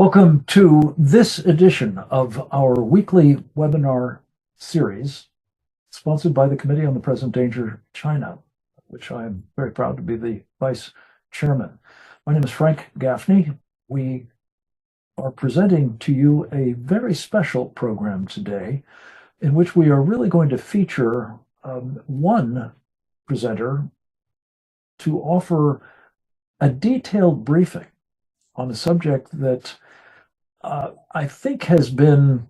Welcome to this edition of our weekly webinar series, sponsored by the Committee on the Present Danger China, which I am very proud to be the vice chairman. My name is Frank Gaffney. We are presenting to you a very special program today in which we are really going to feature one presenter to offer a detailed briefing on a subject that I think has been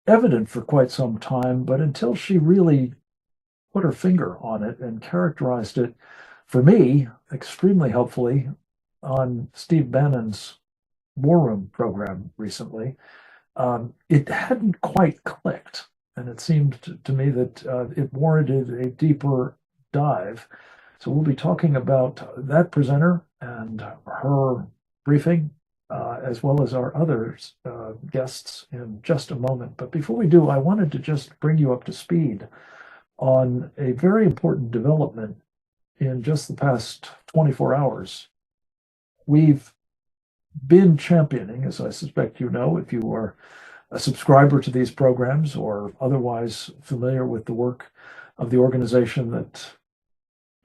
evident for quite some time, but until she really put her finger on it and characterized it, for me, extremely helpfully, on Steve Bannon's War Room program recently, it hadn't quite clicked. And it seemed to me that it warranted a deeper dive. So we'll be talking about that presenter and her briefing, as well as our other guests in just a moment. But before we do, I wanted to just bring you up to speed on a very important development in just the past 24 hours. We've been championing, as I suspect you know, if you are a subscriber to these programs or otherwise familiar with the work of the organization that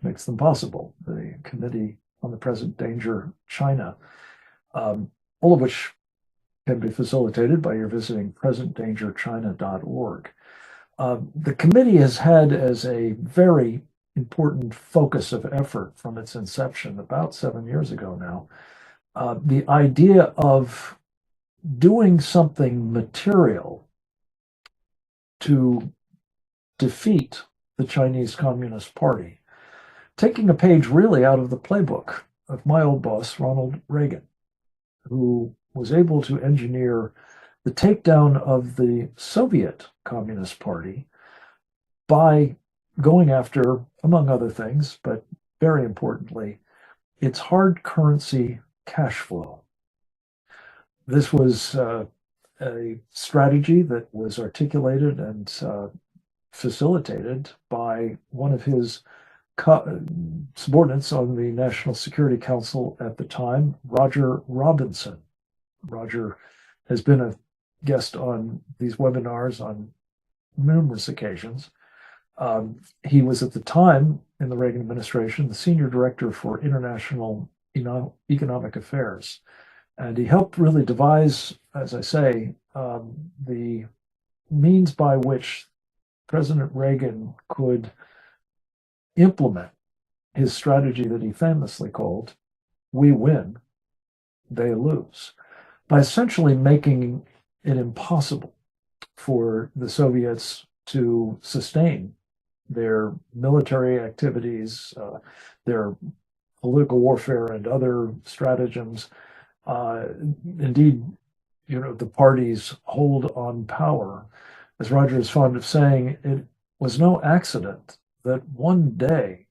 makes them possible, the Committee on the Present Danger China, all of which can be facilitated by your visiting presentdangerchina.org. The committee has had as a very important focus of effort from its inception about 7 years ago now, the idea of doing something material to defeat the Chinese Communist Party, taking a page really out of the playbook of my old boss, Ronald Reagan, who was able to engineer the takedown of the Soviet Communist Party by going after, among other things, but very importantly, its hard currency cash flow. This was a strategy that was articulated and facilitated by one of his subordinates on the National Security Council at the time, Roger Robinson. Roger has been a guest on these webinars on numerous occasions. He was at the time in the Reagan administration the senior director for international economic affairs. And he helped really devise, as I say, the means by which President Reagan could implement his strategy that he famously called, "We win, they lose," by essentially making it impossible for the Soviets to sustain their military activities, their political warfare and other stratagems. Indeed, the party's hold on power. As Roger is fond of saying, it was no accident that one day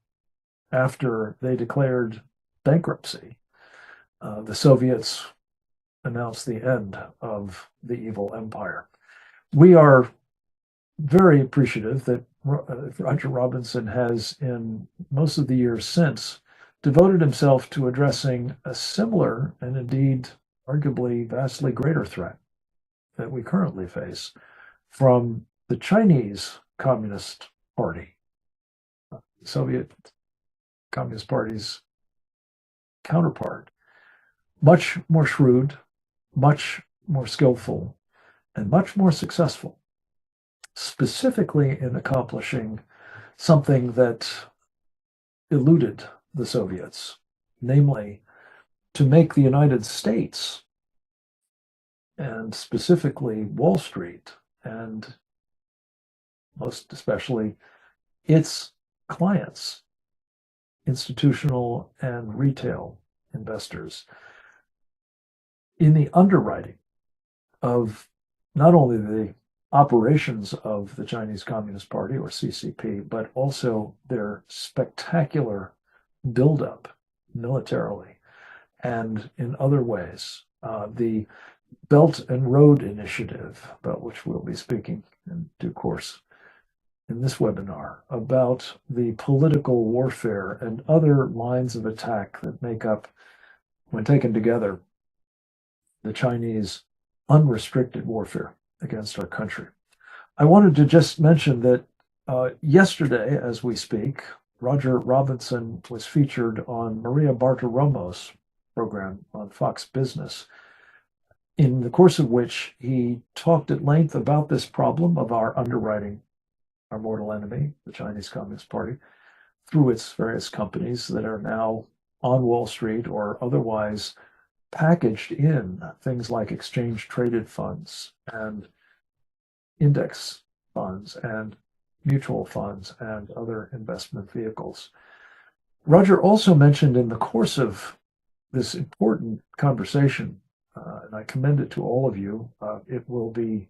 after they declared bankruptcy, the Soviets announced the end of the evil empire. We are very appreciative that Roger Robinson has, in most of the years since, devoted himself to addressing a similar and indeed arguably vastly greater threat that we currently face from the Chinese Communist Party, Soviet Communist Party's counterpart, much more shrewd, much more skillful, and much more successful, specifically in accomplishing something that eluded the Soviets, namely to make the United States, and specifically Wall Street, and most especially its clients, institutional and retail investors, in the underwriting of not only the operations of the Chinese Communist Party, or CCP, but also their spectacular buildup militarily and in other ways. The Belt and Road Initiative, about which we'll be speaking in due course in this webinar, about the political warfare and other lines of attack that make up, when taken together, the Chinese unrestricted warfare against our country. I wanted to just mention that yesterday, as we speak, Roger Robinson was featured on Maria Bartiromo's program on Fox Business, in the course of which he talked at length about this problem of our underwriting our mortal enemy, the Chinese Communist Party, through its various companies that are now on Wall Street or otherwise packaged in things like exchange traded funds and index funds and mutual funds and other investment vehicles. Roger also mentioned in the course of this important conversation, and I commend it to all of you, it will be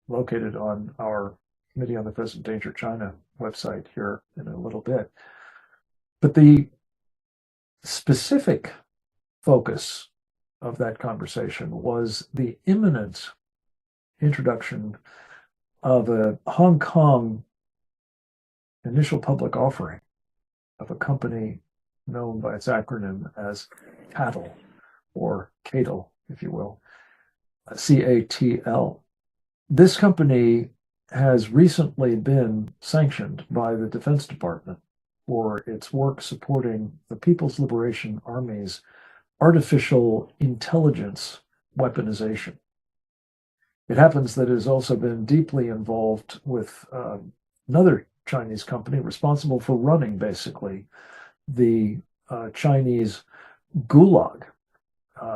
located on our Committee on the Present Danger China website here in a little bit. But the specific focus of that conversation was the imminent introduction of a Hong Kong initial public offering of a company known by its acronym as CATL, or CATL, if you will, CATL. This company has recently been sanctioned by the Defense Department for its work supporting the People's Liberation Army's artificial intelligence weaponization. It happens that it has also been deeply involved with another Chinese company responsible for running, basically, the Chinese gulag,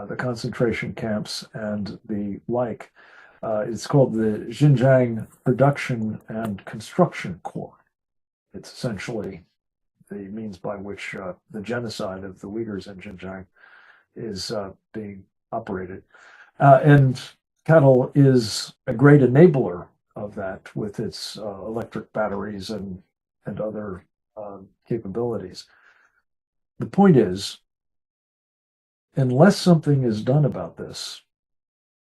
the concentration camps and the like. It's called the Xinjiang Production and Construction Corps. It's essentially the means by which the genocide of the Uyghurs in Xinjiang is being operated. And CATL is a great enabler of that with its electric batteries and other capabilities. The point is, unless something is done about this,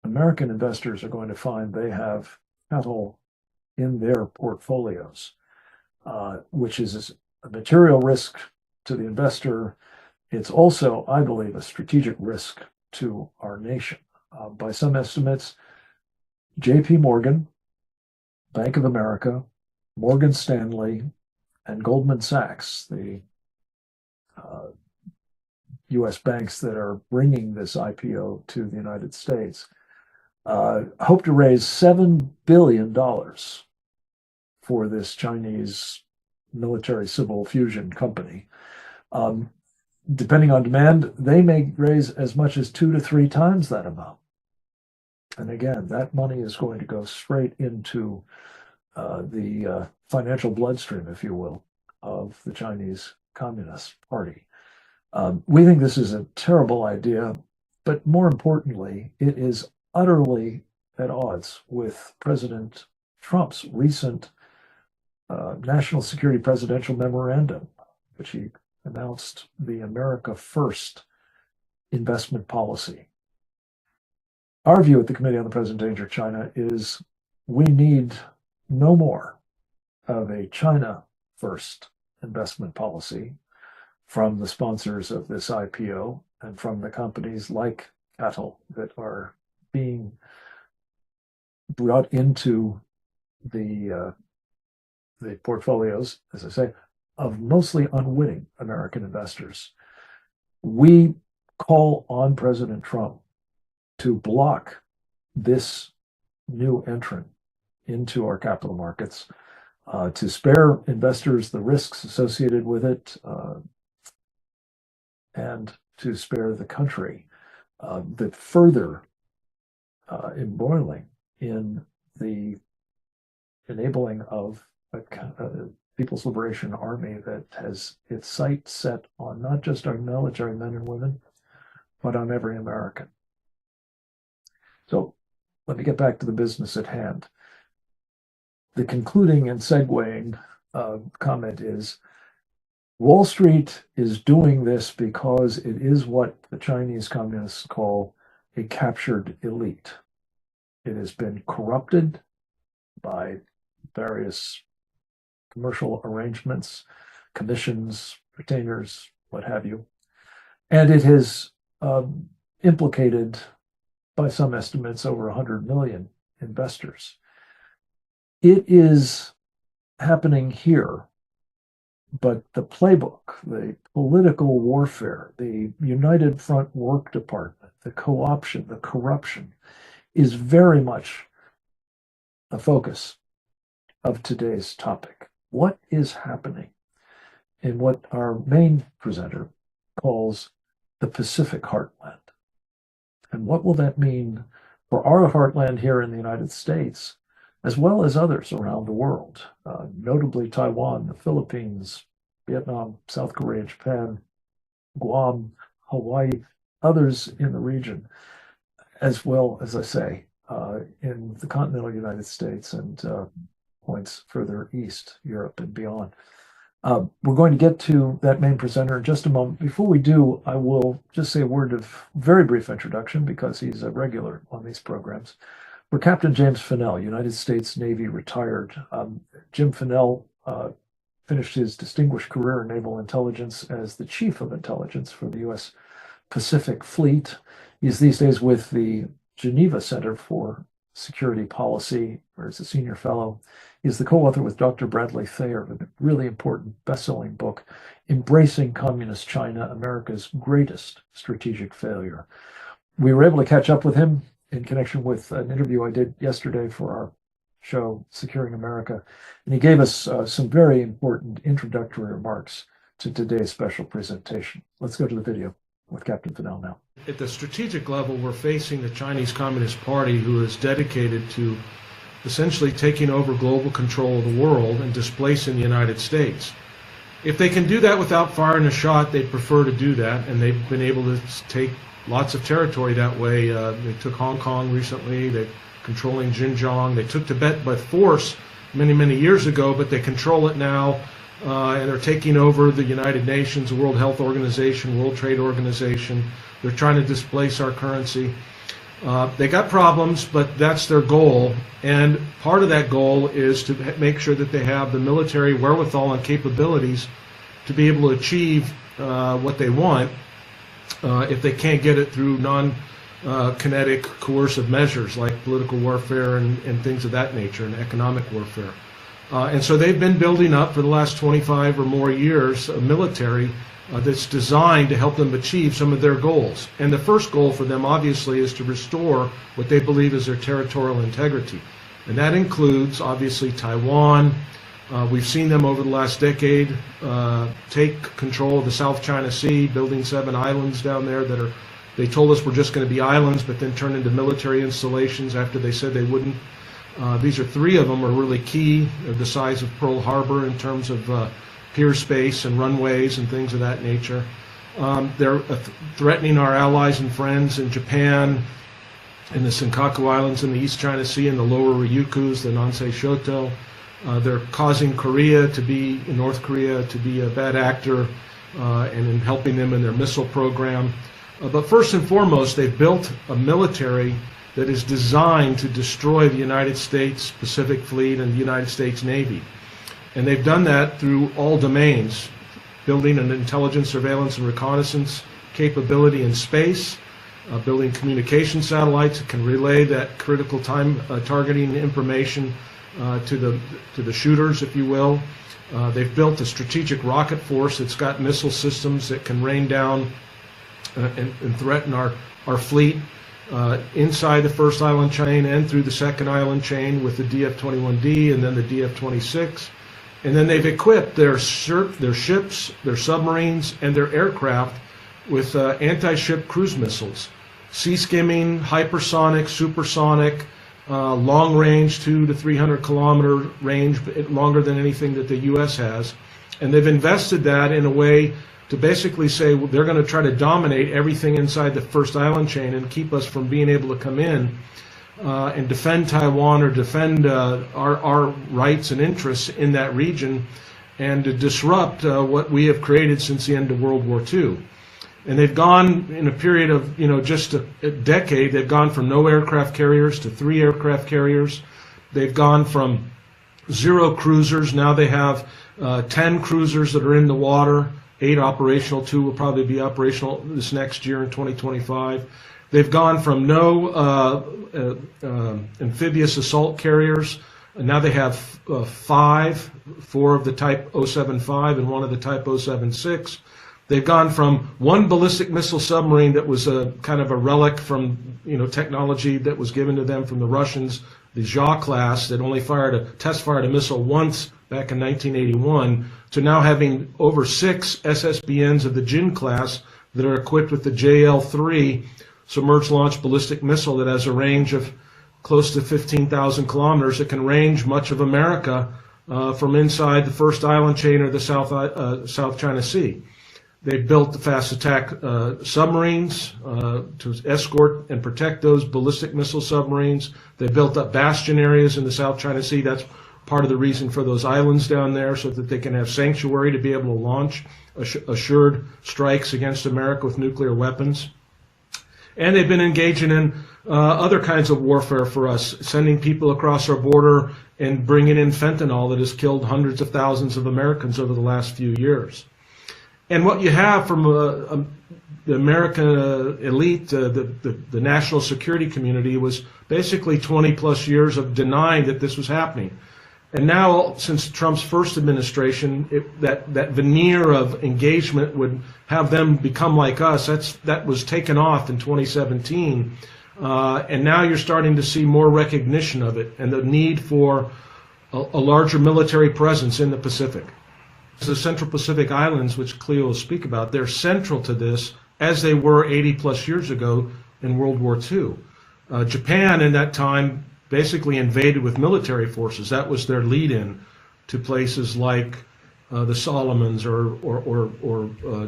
American investors are going to find they have CATL in their portfolios, which is a material risk to the investor. It's also, I believe, a strategic risk to our nation. By some estimates, JP Morgan, Bank of America, Morgan Stanley, and Goldman Sachs, the US banks that are bringing this IPO to the United States, hope to raise $7 billion for this Chinese military civil fusion company. Depending on demand, they may raise as much as 2 to 3 times that amount. And again, that money is going to go straight into the financial bloodstream, if you will, of the Chinese Communist Party. We think this is a terrible idea, but more importantly, it is utterly at odds with President Trump's recent National Security Presidential Memorandum, which he announced the America First investment policy. Our view at the Committee on the Present Danger China is we need no more of a China First investment policy from the sponsors of this IPO and from the companies like CATL that are being brought into the portfolios, as I say, of mostly unwitting American investors. We call on President Trump to block this new entrant into our capital markets, to spare investors the risks associated with it, and to spare the country the further embroiling in the enabling of a People's Liberation Army that has its sights set on not just our military men and women, but on every American. So let me get back to the business at hand. The concluding and segueing comment is, Wall Street is doing this because it is what the Chinese communists call a captured elite. It has been corrupted by various commercial arrangements, commissions, retainers, what have you. And it has implicated, by some estimates, over 100 million investors. It is happening here, but the playbook, the political warfare, the United Front Work Department, the co-option, the corruption, is very much the focus of today's topic. What is happening in what our main presenter calls the Pacific Heartland? And what will that mean for our heartland here in the United States, as well as others around the world, notably Taiwan, the Philippines, Vietnam, South Korea, Japan, Guam, Hawaii, others in the region, as well as I say, in the continental United States and points further east, Europe and beyond. We're going to get to that main presenter in just a moment. Before we do, I will just say a word of very brief introduction, because he's a regular on these programs. We're Captain James Fanell, United States Navy retired. Jim Fanell finished his distinguished career in naval intelligence as the Chief of Intelligence for the U.S. Pacific Fleet. He's these days with the Geneva Center for Security Policy, where he's a senior fellow. He's the co-author with Dr. Bradley Thayer of a really important best-selling book, Embracing Communist China, America's Greatest Strategic Failure. We were able to catch up with him in connection with an interview I did yesterday for our show, Securing America, and he gave us some very important introductory remarks to today's special presentation. Let's go to the video with Captain Fanell now. At the strategic level, we're facing the Chinese Communist Party, who is dedicated to essentially taking over global control of the world and displacing the United States. If they can do that without firing a shot, they prefer to do that, and they've been able to take lots of territory that way. They took Hong Kong recently, they're controlling Xinjiang, they took Tibet by force many, many years ago, but they control it now, and they're taking over the United Nations, the World Health Organization, World Trade Organization. They're trying to displace our currency. They got problems, but that's their goal, and part of that goal is to make sure that they have the military wherewithal and capabilities to be able to achieve what they want if they can't get it through non-kinetic coercive measures like political warfare and things of that nature, and economic warfare. And so they've been building up for the last 25 or more years a military that's designed to help them achieve some of their goals. And the first goal for them, obviously, is to restore what they believe is their territorial integrity. And that includes, obviously, Taiwan. We've seen them over the last decade take control of the South China Sea, building 7 islands down there that are, they told us were just going to be islands, but then turned into military installations after they said they wouldn't. These are 3 of them are really key. They're the size of Pearl Harbor in terms of pier space and runways and things of that nature. They're threatening our allies and friends in Japan, in the Senkaku Islands in the East China Sea, and the lower Ryukyus, the Nansei Shoto. They're causing North Korea to be a bad actor and in helping them in their missile program. But first and foremost, they've built a military that is designed to destroy the United States Pacific Fleet and the United States Navy. And they've done that through all domains, building an intelligence, surveillance, and reconnaissance capability in space, building communication satellites that can relay that critical time targeting information to the shooters, if you will. They've built a strategic rocket force that's got missile systems that can rain down and threaten our fleet inside the first island chain and through the second island chain with the DF-21D and then the DF-26. And then they've equipped their ships, their submarines, and their aircraft with anti-ship cruise missiles, sea-skimming, hypersonic, supersonic, long-range, 200 to 300 kilometer range, longer than anything that the U.S. has. And they've invested that in a way to basically say, well, they're going to try to dominate everything inside the first island chain and keep us from being able to come in and defend Taiwan or defend our rights and interests in that region, and to disrupt what we have created since the end of World War II. And they've gone in a period of just a decade. They've gone from no aircraft carriers to 3 aircraft carriers. They've gone from 0 cruisers. Now they have 10 cruisers that are in the water. 8 operational. 2 will probably be operational this next year in 2025. They've gone from no amphibious assault carriers, and now they have 5, 4 of the type 075 and 1 of the type 076. They've gone from 1 ballistic missile submarine that was a kind of a relic from technology that was given to them from the Russians, the Ja class, that only test fired a missile once back in 1981, to now having over 6 SSBNs of the Jin class that are equipped with the JL-3 submerged launch ballistic missile that has a range of close to 15,000 kilometers. It can range much of America from inside the first island chain or the South China Sea. They built the fast attack submarines to escort and protect those ballistic missile submarines. They built up bastion areas in the South China Sea. That's part of the reason for those islands down there, so that they can have sanctuary to be able to launch assured strikes against America with nuclear weapons. And they've been engaging in other kinds of warfare for us, sending people across our border and bringing in fentanyl that has killed hundreds of thousands of Americans over the last few years. And what you have from the American elite, the national security community, was basically 20 plus years of denying that this was happening. And now, since Trump's first administration, that veneer of engagement would have them become like us. That was taken off in 2017. And now you're starting to see more recognition of it and the need for a larger military presence in the Pacific. The Central Pacific Islands, which Cleo will speak about, they're central to this, as they were 80 plus years ago in World War II. Japan in that time basically invaded with military forces. That was their lead-in to places like the Solomons or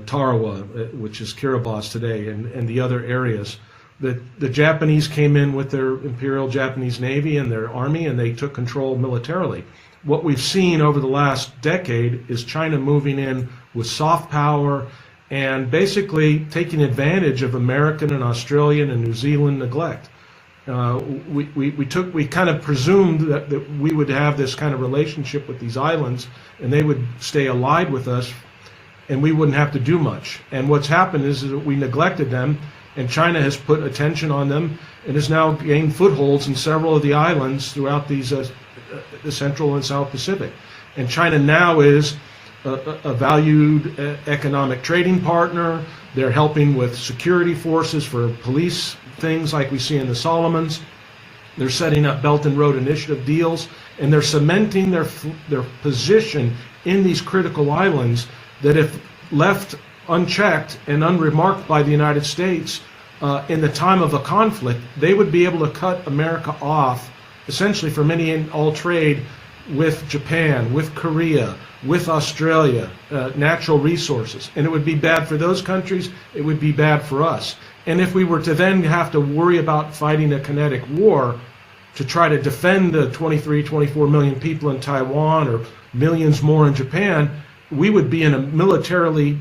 Tarawa, which is Kiribati today, and the other areas. The Japanese came in with their Imperial Japanese Navy and their army, and they took control militarily. What we've seen over the last decade is China moving in with soft power and basically taking advantage of American and Australian and New Zealand neglect. We kind of presumed that we would have this kind of relationship with these islands, and they would stay allied with us, and we wouldn't have to do much. And what's happened is that we neglected them, and China has put attention on them and has now gained footholds in several of the islands throughout these the Central and South Pacific. And China now is a valued economic trading partner. They're helping with security forces for police things like we see in the Solomons. They're setting up Belt and Road Initiative deals, and they're cementing their position in these critical islands that, if left unchecked and unremarked by the United States in the time of a conflict, they would be able to cut America off essentially from any and all trade with Japan, with Korea, with Australia, natural resources. And it would be bad for those countries, it would be bad for us. And if we were to then have to worry about fighting a kinetic war to try to defend the 23, 24 million people in Taiwan or millions more in Japan, we would be in a militarily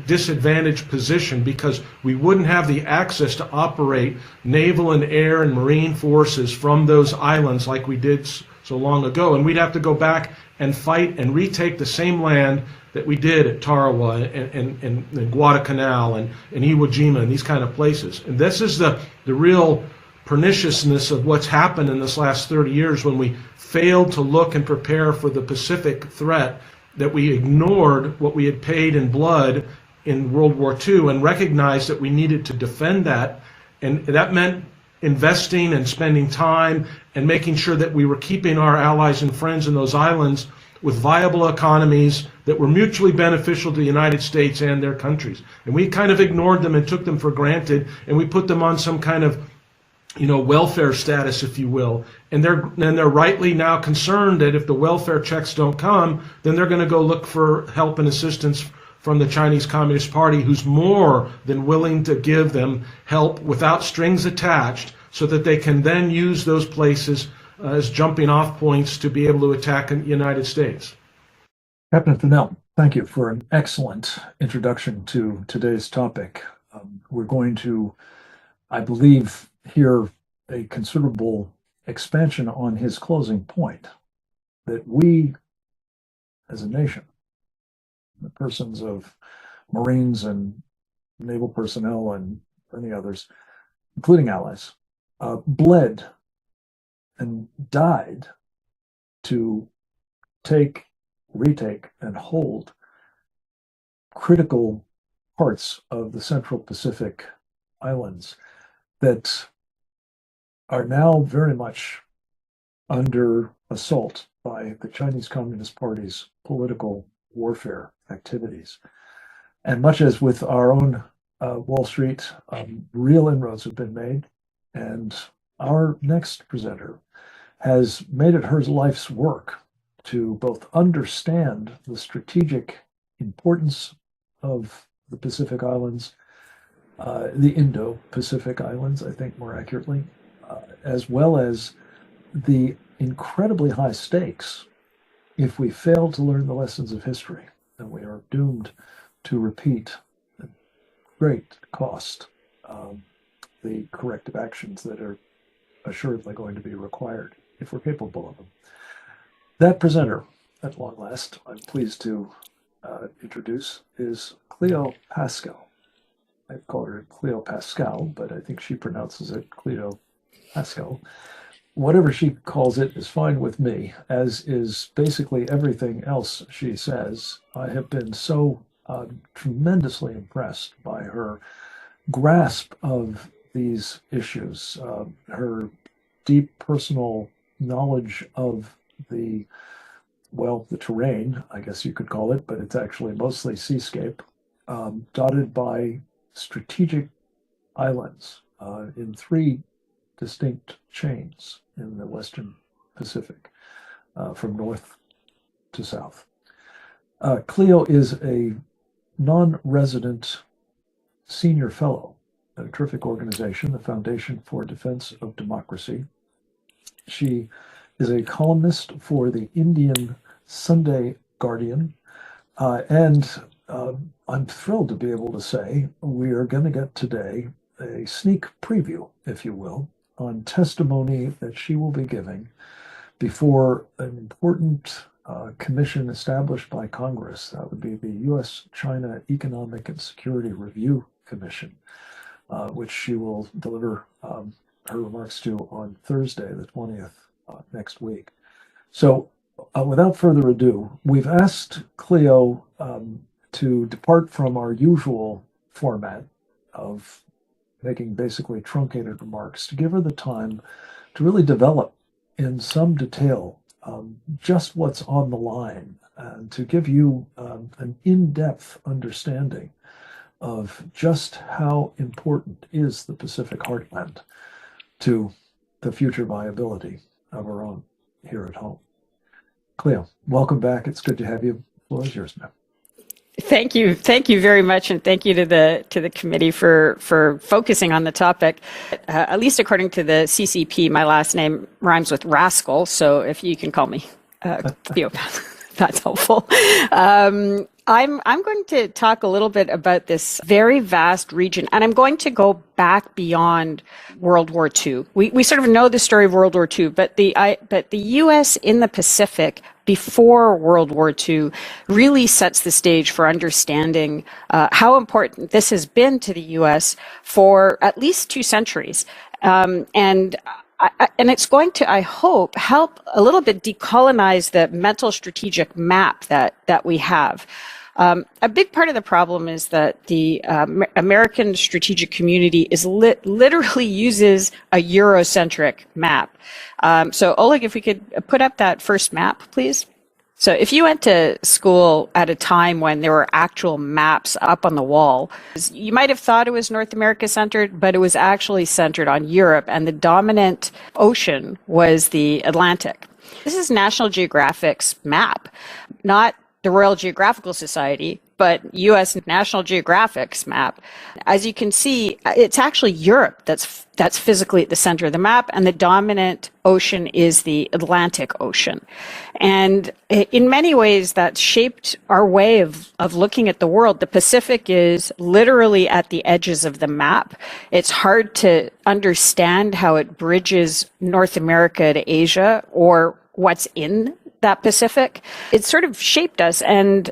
disadvantaged position because we wouldn't have the access to operate naval and air and marine forces from those islands like we did so long ago. And we'd have to go back and fight and retake the same land that we did at Tarawa and Guadalcanal and Iwo Jima and these kind of places. And this is the real perniciousness of what's happened in this last 30 years when we failed to look and prepare for the Pacific threat, that we ignored what we had paid in blood in World War II and recognized that we needed to defend that. And that meant investing and spending time and making sure that we were keeping our allies and friends in those islands with viable economies that were mutually beneficial to the United States and their countries. And we kind of ignored them and took them for granted, and we put them on some kind of welfare status, if you will. And they're rightly now concerned that if the welfare checks don't come, then they're going to go look for help and assistance from the Chinese Communist Party, who's more than willing to give them help without strings attached, so that they can then use those places as jumping off points to be able to attack the United States. Captain Fanell, thank you for an excellent introduction to today's topic. We're going to, I believe, hear a considerable expansion on his closing point, that we as a nation the persons of Marines and naval personnel and many others, including allies, bled and died to retake, and hold critical parts of the Central Pacific Islands that are now very much under assault by the Chinese Communist Party's political warfare activities. And much as with our own Wall Street, real inroads have been made. And our next presenter has made it her life's work to both understand the strategic importance of the Pacific Islands, the Indo-Pacific Islands, I think more accurately, as well as the incredibly high stakes if we fail to learn the lessons of history, and we are doomed to repeat at great cost the corrective actions that are assuredly going to be required if we're capable of them. That presenter, at long last, I'm pleased to introduce, is Cleo Paskal. I call her Cleo Paskal, but I think she pronounces it Cleo Paskal. Whatever she calls it is fine with me, as is basically everything else she says. I have been so tremendously impressed by her grasp of these issues, her deep personal knowledge of the terrain, I guess you could call it, but it's actually mostly seascape, dotted by strategic islands in three distinct chains in the Western Pacific, from north to south. Cleo is a non-resident senior fellow at a terrific organization, the Foundation for Defense of Democracy. She is a columnist for the Indian Sunday Guardian, and I'm thrilled to be able to say we are going to get today a sneak preview, if you will, on testimony that she will be giving before an important commission established by Congress. That would be the U.S.-China Economic and Security Review Commission, which she will deliver her remarks to on Thursday, the 20th, next week. So without further ado, we've asked Cleo to depart from our usual format of making basically truncated remarks, to give her the time to really develop in some detail just what's on the line, and to give you an in-depth understanding of just how important is the Pacific Heartland to the future viability of our own here at home. Cleo, welcome back. It's good to have you. The floor is yours, ma'am. Thank you very much, and thank you to the committee for focusing on the topic. At least according to the CCP, my last name rhymes with rascal, so if you can call me Cleo, that's helpful. I'm going to talk a little bit about this very vast region, and I'm going to go back beyond World War II. We sort of know the story of World War II, but the U.S. in the Pacific before World War II really sets the stage for understanding how important this has been to the U.S. for at least 2 centuries. And it's going to, I hope, help a little bit decolonize the mental strategic map that we have. A big part of the problem is that the American strategic community is literally uses a Eurocentric map. So Oleg, if we could put up that first map, please. So if you went to school at a time when there were actual maps up on the wall, you might have thought it was North America centered, but it was actually centered on Europe, and the dominant ocean was the Atlantic. This is National Geographic's map, not the Royal Geographical Society, but U.S. National Geographic's map. As you can see, it's actually Europe that's physically at the center of the map, and the dominant ocean is the Atlantic Ocean. And in many ways, that shaped our way of looking at the world. The Pacific is literally at the edges of the map. It's hard to understand how it bridges North America to Asia or what's in that Pacific. It sort of shaped us, and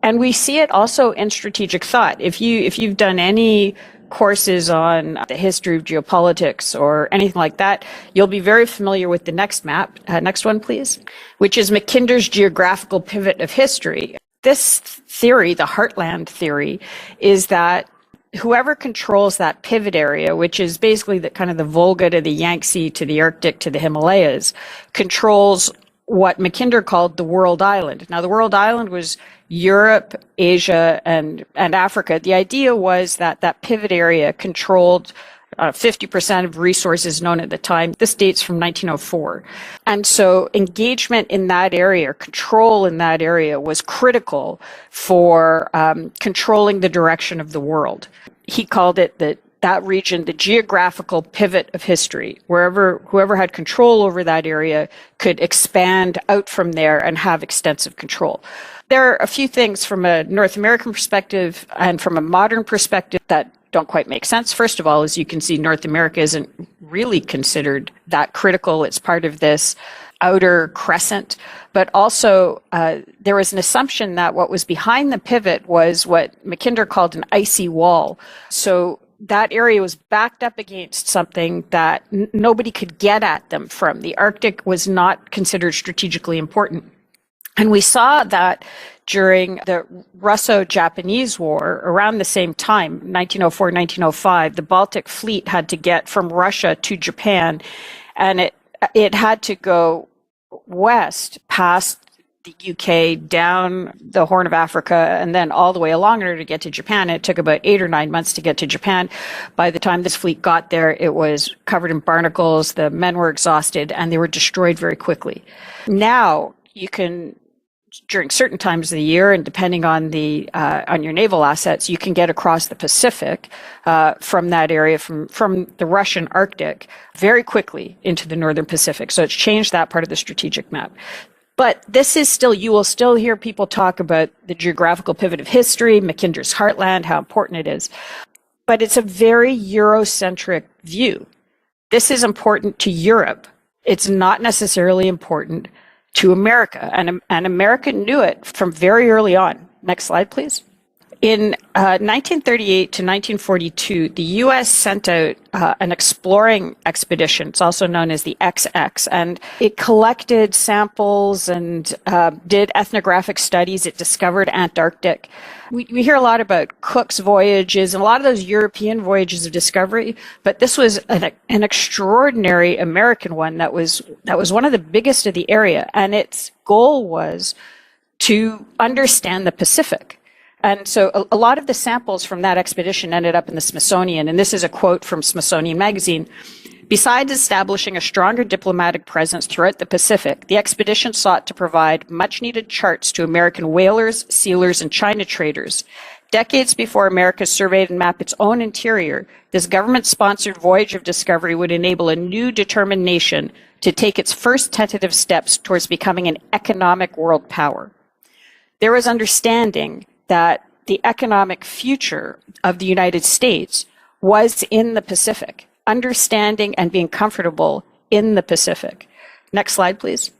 And we see it also in strategic thought. If you've done any courses on the history of geopolitics or anything like that, you'll be very familiar with the next map. Next one, please, which is Mackinder's geographical pivot of history. This theory, the heartland theory, is that whoever controls that pivot area, which is basically the kind of the Volga to the Yangtze to the Arctic to the Himalayas, controls what Mackinder called the world island. Now, the world island was Europe, Asia, and Africa. The idea was that that pivot area controlled 50% of resources known at the time. This dates from 1904. And so engagement in that area, control in that area, was critical for controlling the direction of the world. He called it that region the geographical pivot of history. Whoever had control over that area could expand out from there and have extensive control. There are a few things from a North American perspective and from a modern perspective that don't quite make sense. First of all, as you can see, North America isn't really considered that critical. It's part of this outer crescent. But also, there was an assumption that what was behind the pivot was what Mackinder called an icy wall. So that area was backed up against something that nobody could get at them from. The Arctic was not considered strategically important. And we saw that during the Russo-Japanese War, around the same time, 1904, 1905, the Baltic Fleet had to get from Russia to Japan, and it had to go west past the UK, down the Horn of Africa, and then all the way along in order to get to Japan. It took about 8 or 9 months to get to Japan. By the time this fleet got there, it was covered in barnacles, the men were exhausted, and they were destroyed very quickly. Now, you can, during certain times of the year, and depending on on your naval assets, you can get across the Pacific from that area, from the Russian Arctic, very quickly into the Northern Pacific. So it's changed that part of the strategic map. But this is still, you will still hear people talk about the geographical pivot of history, Mackinder's heartland, how important it is. But it's a very Eurocentric view. This is important to Europe. It's not necessarily important to America. And America knew it from very early on. Next slide, please. In 1938 to 1942, the U.S. sent out an exploring expedition. It's also known as the XX, and it collected samples and did ethnographic studies. It discovered Antarctic. We hear a lot about Cook's voyages and a lot of those European voyages of discovery, but this was an extraordinary American one that was one of the biggest of the area, and its goal was to understand the Pacific. And so a lot of the samples from that expedition ended up in the Smithsonian, and this is a quote from Smithsonian Magazine. Besides establishing a stronger diplomatic presence throughout the Pacific, the expedition sought to provide much-needed charts to American whalers, sealers, and China traders. Decades before America surveyed and mapped its own interior, this government-sponsored voyage of discovery would enable a new determined nation to take its first tentative steps towards becoming an economic world power. There was understanding that the economic future of the United States was in the Pacific, understanding and being comfortable in the Pacific. Next slide, please.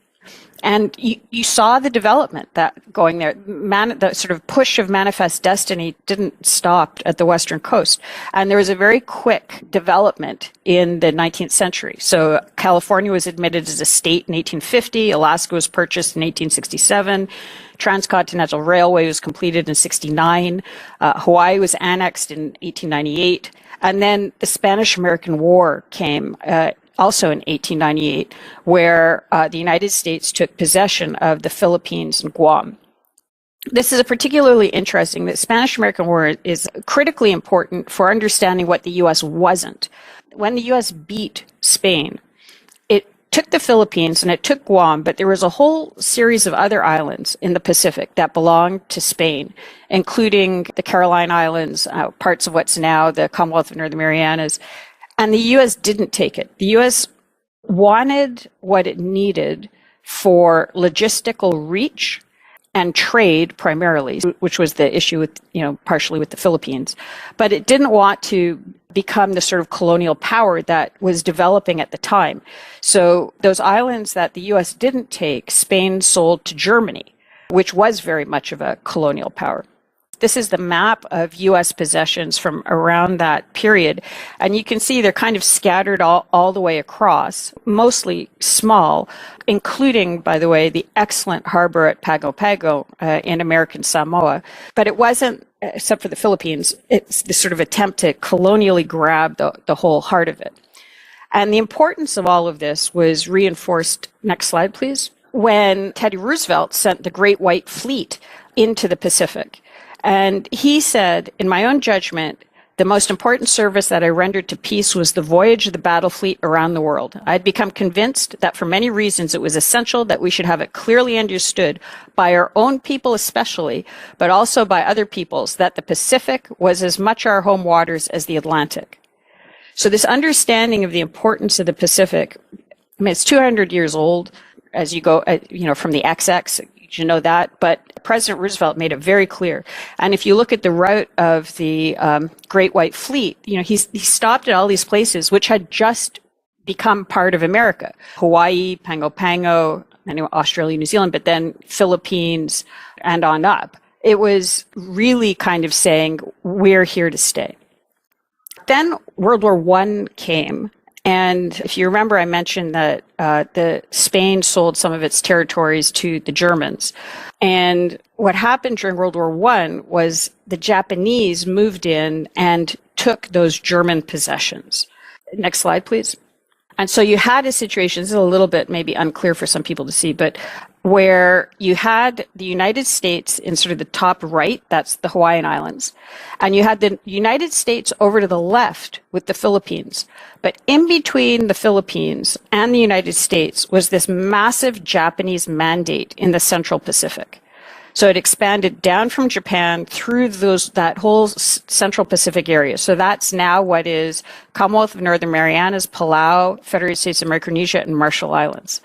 And you saw the development that going there. The sort of push of manifest destiny didn't stop at the Western coast. And there was a very quick development in the 19th century. So California was admitted as a state in 1850. Alaska was purchased in 1867. Transcontinental Railway was completed in 69. Hawaii was annexed in 1898. And then the Spanish-American War came also in 1898, where the United States took possession of the Philippines and Guam. This is a particularly interesting. The Spanish-American War is critically important for understanding what the U.S. wasn't. When the U.S. beat Spain, it took the Philippines and it took Guam, but there was a whole series of other islands in the Pacific that belonged to Spain, including the Caroline Islands, parts of what's now the Commonwealth of Northern Marianas. And the U.S. didn't take it. The U.S. wanted what it needed for logistical reach and trade primarily, which was the issue with, partially with the Philippines. But it didn't want to become the sort of colonial power that was developing at the time. So those islands that the U.S. didn't take, Spain sold to Germany. which was very much of a colonial power. This is the map of U.S. possessions from around that period. And you can see they're kind of scattered all the way across, mostly small, including, by the way, the excellent harbor at Pago Pago in American Samoa. But it wasn't, except for the Philippines, it's this sort of attempt to colonially grab the whole heart of it. And the importance of all of this was reinforced, next slide, please, when Teddy Roosevelt sent the Great White Fleet into the Pacific. And he said, in my own judgment, the most important service that I rendered to peace was the voyage of the battle fleet around the world. I had become convinced that for many reasons it was essential that we should have it clearly understood by our own people especially, but also by other peoples, that the Pacific was as much our home waters as the Atlantic. So this understanding of the importance of the Pacific, I mean, it's 200 years old as you go, from the XX, you know that, but President Roosevelt made it very clear. And if you look at the route of the Great White Fleet, he stopped at all these places which had just become part of America. Hawaii, Pago Pago, Australia, New Zealand, but then Philippines and on up. It was really kind of saying, we're here to stay. Then World War I came. And if you remember, I mentioned that Spain sold some of its territories to the Germans. And what happened during World War I was the Japanese moved in and took those German possessions. Next slide, please. And so you had a situation, this is a little bit maybe unclear for some people to see, but where you had the United States in sort of the top right, that's the Hawaiian Islands, and you had the United States over to the left with the Philippines. But in between the Philippines and the United States was this massive Japanese mandate in the Central Pacific. So it expanded down from Japan through that whole Central Pacific area. So that's now what is Commonwealth of Northern Marianas, Palau, Federated States of Micronesia, and Marshall Islands.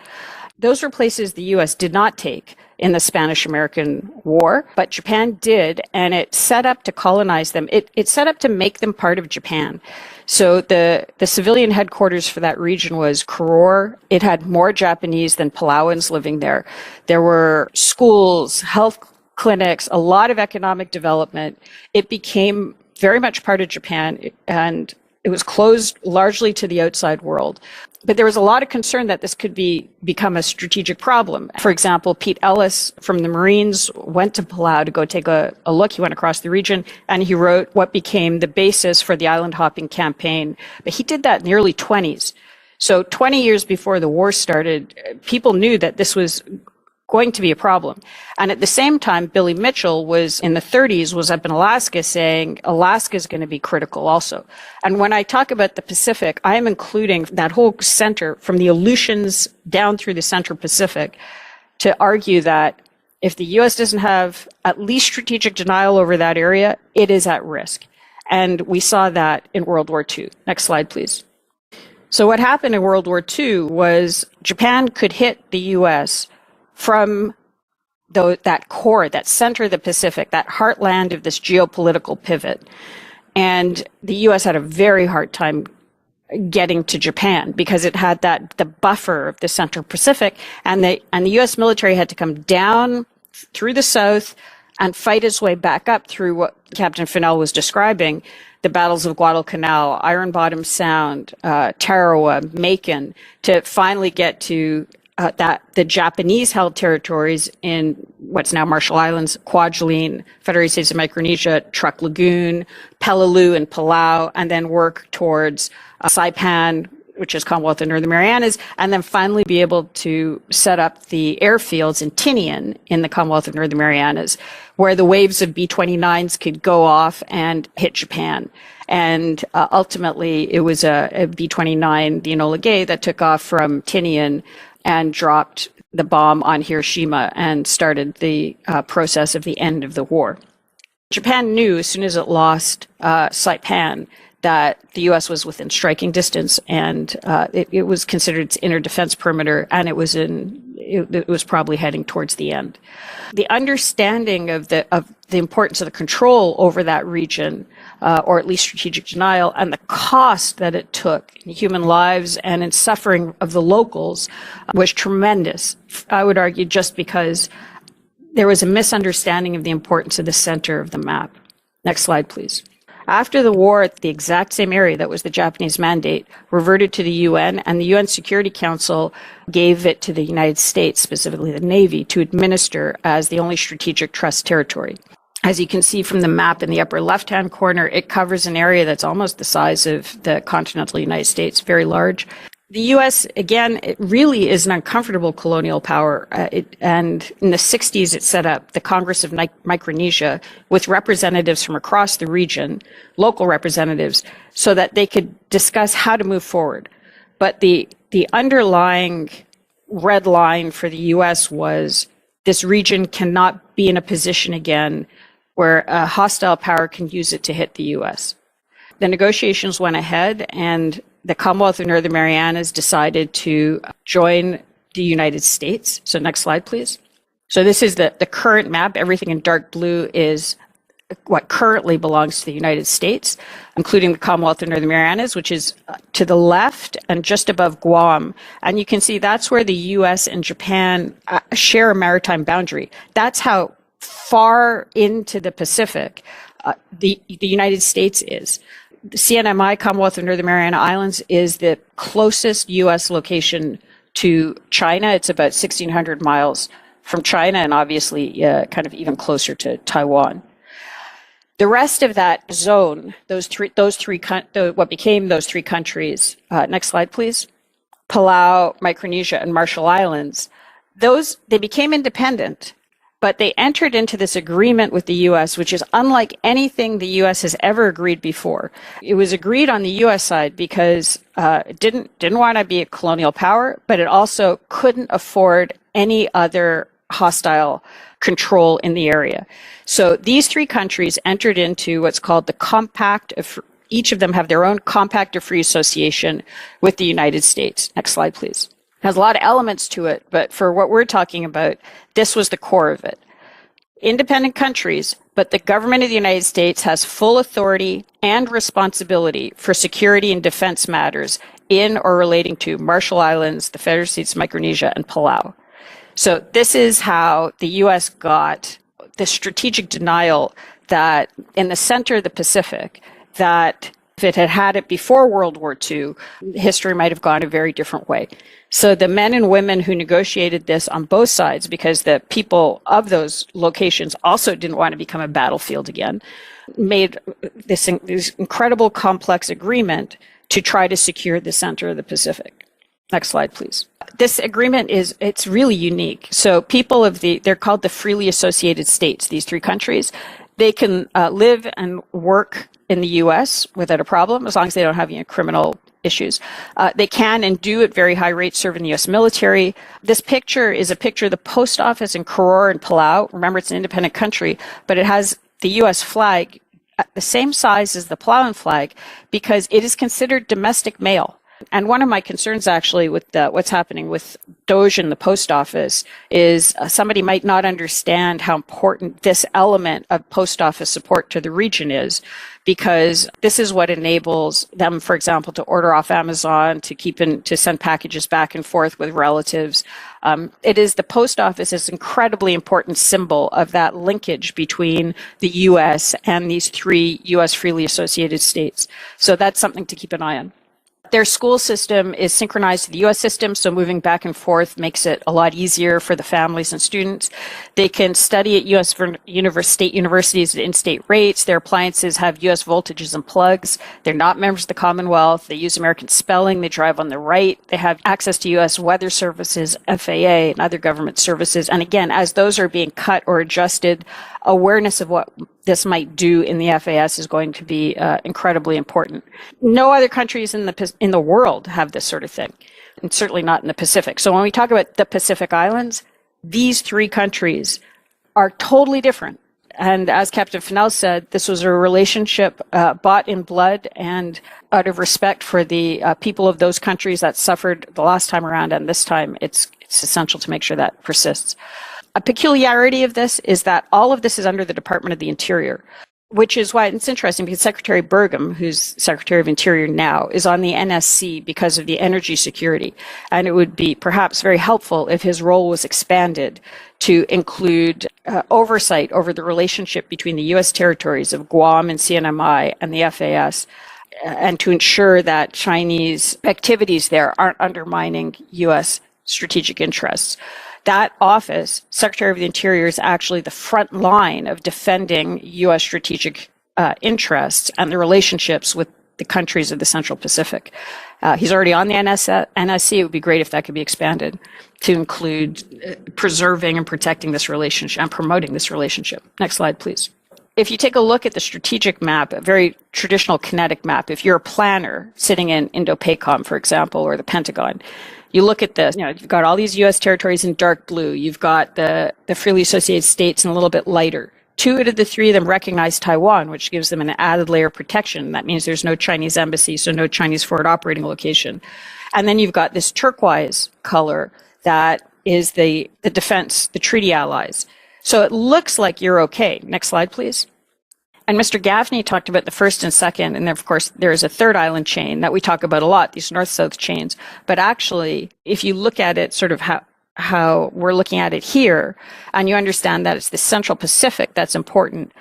Those were places the U.S. did not take in the Spanish-American War, but Japan did, and it set up to colonize them. It set up to make them part of Japan. So the civilian headquarters for that region was Koror. It had more Japanese than Palauans living there. There were schools, health clinics, a lot of economic development. It became very much part of Japan, and it was closed largely to the outside world. But there was a lot of concern that this could become a strategic problem. For example, Pete Ellis from the Marines went to Palau to go take a look. He went across the region and he wrote what became the basis for the island hopping campaign. But he did that in the early 20s. So 20 years before the war started, people knew that this was going to be a problem. And at the same time, Billy Mitchell was in the 30s, was up in Alaska saying Alaska is going to be critical also. And when I talk about the Pacific, I am including that whole center from the Aleutians down through the Central Pacific to argue that if the U.S. doesn't have at least strategic denial over that area, it is at risk. And we saw that in World War II. Next slide, please. So what happened in World War II was Japan could hit the U.S. from that core, that center of the Pacific, that heartland of this geopolitical pivot. And the U.S. had a very hard time getting to Japan because it had the buffer of the Central Pacific, and the U.S. military had to come down through the south and fight its way back up through what Captain Fanell was describing, the battles of Guadalcanal, Iron Bottom Sound, Tarawa, Macon, to finally get to the Japanese-held territories in what's now Marshall Islands, Kwajalein, Federated States of Micronesia, Truk Lagoon, Peleliu, and Palau, and then work towards Saipan, which is Commonwealth of Northern Marianas, and then finally be able to set up the airfields in Tinian in the Commonwealth of Northern Marianas, where the waves of B-29s could go off and hit Japan. And ultimately, it was a B-29, the Enola Gay, that took off from Tinian and dropped the bomb on Hiroshima and started the process of the end of the war. Japan knew as soon as it lost Saipan that the U.S. was within striking distance, and it was considered its inner defense perimeter, and it was probably heading towards the end. The understanding of the importance of the control over that region, or at least strategic denial, and the cost that it took in human lives and in suffering of the locals was tremendous. I would argue just because there was a misunderstanding of the importance of the center of the map. Next slide, please. After the war, the exact same area that was the Japanese mandate reverted to the UN, and the UN Security Council gave it to the United States, specifically the Navy, to administer as the only strategic trust territory. As you can see from the map in the upper left-hand corner, it covers an area that's almost the size of the continental United States, very large. The U.S., again, it really is an uncomfortable colonial power. And in the 60s, it set up the Congress of Micronesia with representatives from across the region, local representatives, so that they could discuss how to move forward. But the underlying red line for the U.S. was this region cannot be in a position again where a hostile power can use it to hit the U.S. The negotiations went ahead, and the Commonwealth of Northern Marianas decided to join the United States. So next slide, please. So this is the current map. Everything in dark blue is what currently belongs to the United States, including the Commonwealth of Northern Marianas, which is to the left and just above Guam. And you can see that's where the U.S. and Japan share a maritime boundary. That's how far into the Pacific the United States is. The CNMI, Commonwealth of Northern Mariana Islands, is the closest U.S. location to China. It's about 1,600 miles from China, and obviously kind of even closer to Taiwan. The rest of that zone, what became those three countries, next slide, please, Palau, Micronesia, and Marshall Islands, they became independent, but they entered into this agreement with the U.S., which is unlike anything the U.S. has ever agreed before. It was agreed on the U.S. side because it didn't want to be a colonial power, but it also couldn't afford any other hostile control in the area. So these three countries entered into what's called the Compact of, each of them have their own Compact of Free Association with the United States. Next slide, please. Has a lot of elements to it, but for what we're talking about, this was the core of it. Independent countries, but the government of the United States has full authority and responsibility for security and defense matters in or relating to Marshall Islands, the Federal States of Micronesia, and Palau. So this is how the U.S. got the strategic denial that in the center of the Pacific, that if it had had it before World War II, history might have gone a very different way. So the men and women who negotiated this on both sides, because the people of those locations also didn't want to become a battlefield again, made this incredible complex agreement to try to secure the center of the Pacific. Next slide, please. This agreement it's really unique. So people they're called the freely associated states, these three countries. They can live and work in the U.S. without a problem, as long as they don't have criminal issues. They can and do at very high rates serve in the U.S. military. This picture is a picture of the post office in Koror and Palau. Remember, it's an independent country, but it has the U.S. flag at the same size as the Palauan flag because it is considered domestic mail. And one of my concerns actually with what's happening with Doge and the post office is somebody might not understand how important this element of post office support to the region is, because this is what enables them, for example, to order off Amazon, to send packages back and forth with relatives. It is the post office is an incredibly important symbol of that linkage between the U.S. and these three U.S. freely associated states. So that's something to keep an eye on. Their school system is synchronized to the U.S. system, so moving back and forth makes it a lot easier for the families and students. They can study at U.S. state universities at in-state rates. Their appliances have U.S. voltages and plugs. They're not members of the Commonwealth. They use American spelling. They drive on the right. They have access to U.S. weather services, FAA, and other government services. And again, as those are being cut or adjusted, awareness of what this might do in the FAS is going to be incredibly important. No other countries in the world have this sort of thing, and certainly not in the Pacific. So when we talk about the Pacific Islands, these three countries are totally different. And as Captain Fanell said, this was a relationship bought in blood and out of respect for the people of those countries that suffered the last time around, and this time it's essential to make sure that persists. A peculiarity of this is that all of this is under the Department of the Interior. which is why it's interesting because Secretary Burgum, who's Secretary of Interior now, is on the NSC because of the energy security. And it would be perhaps very helpful if his role was expanded to include oversight over the relationship between the U.S. territories of Guam and CNMI and the FAS, and to ensure that Chinese activities there aren't undermining U.S. strategic interests. That office, Secretary of the Interior, is actually the front line of defending U.S. strategic interests and the relationships with the countries of the Central Pacific. He's already on the NSC. It would be great if that could be expanded to include preserving and protecting this relationship and promoting this relationship. Next slide, please. If you take a look at the strategic map, a very traditional kinetic map, if you're a planner sitting in Indo-Pacific, for example, or the Pentagon, you look at this, you've got all these U.S. territories in dark blue. You've got the freely associated states in a little bit lighter. 2 out of the 3 of them recognize Taiwan, which gives them an added layer of protection. That means there's no Chinese embassy, so no Chinese forward operating location. And then you've got this turquoise color that is the defense, the treaty allies. So it looks like you're okay. Next slide, please. And Mr. Gaffney talked about the first and second, and then, of course, there's a third island chain that we talk about a lot, these north-south chains. But actually, if you look at it sort of how we're looking at it here, and you understand that it's the Central Pacific that's important,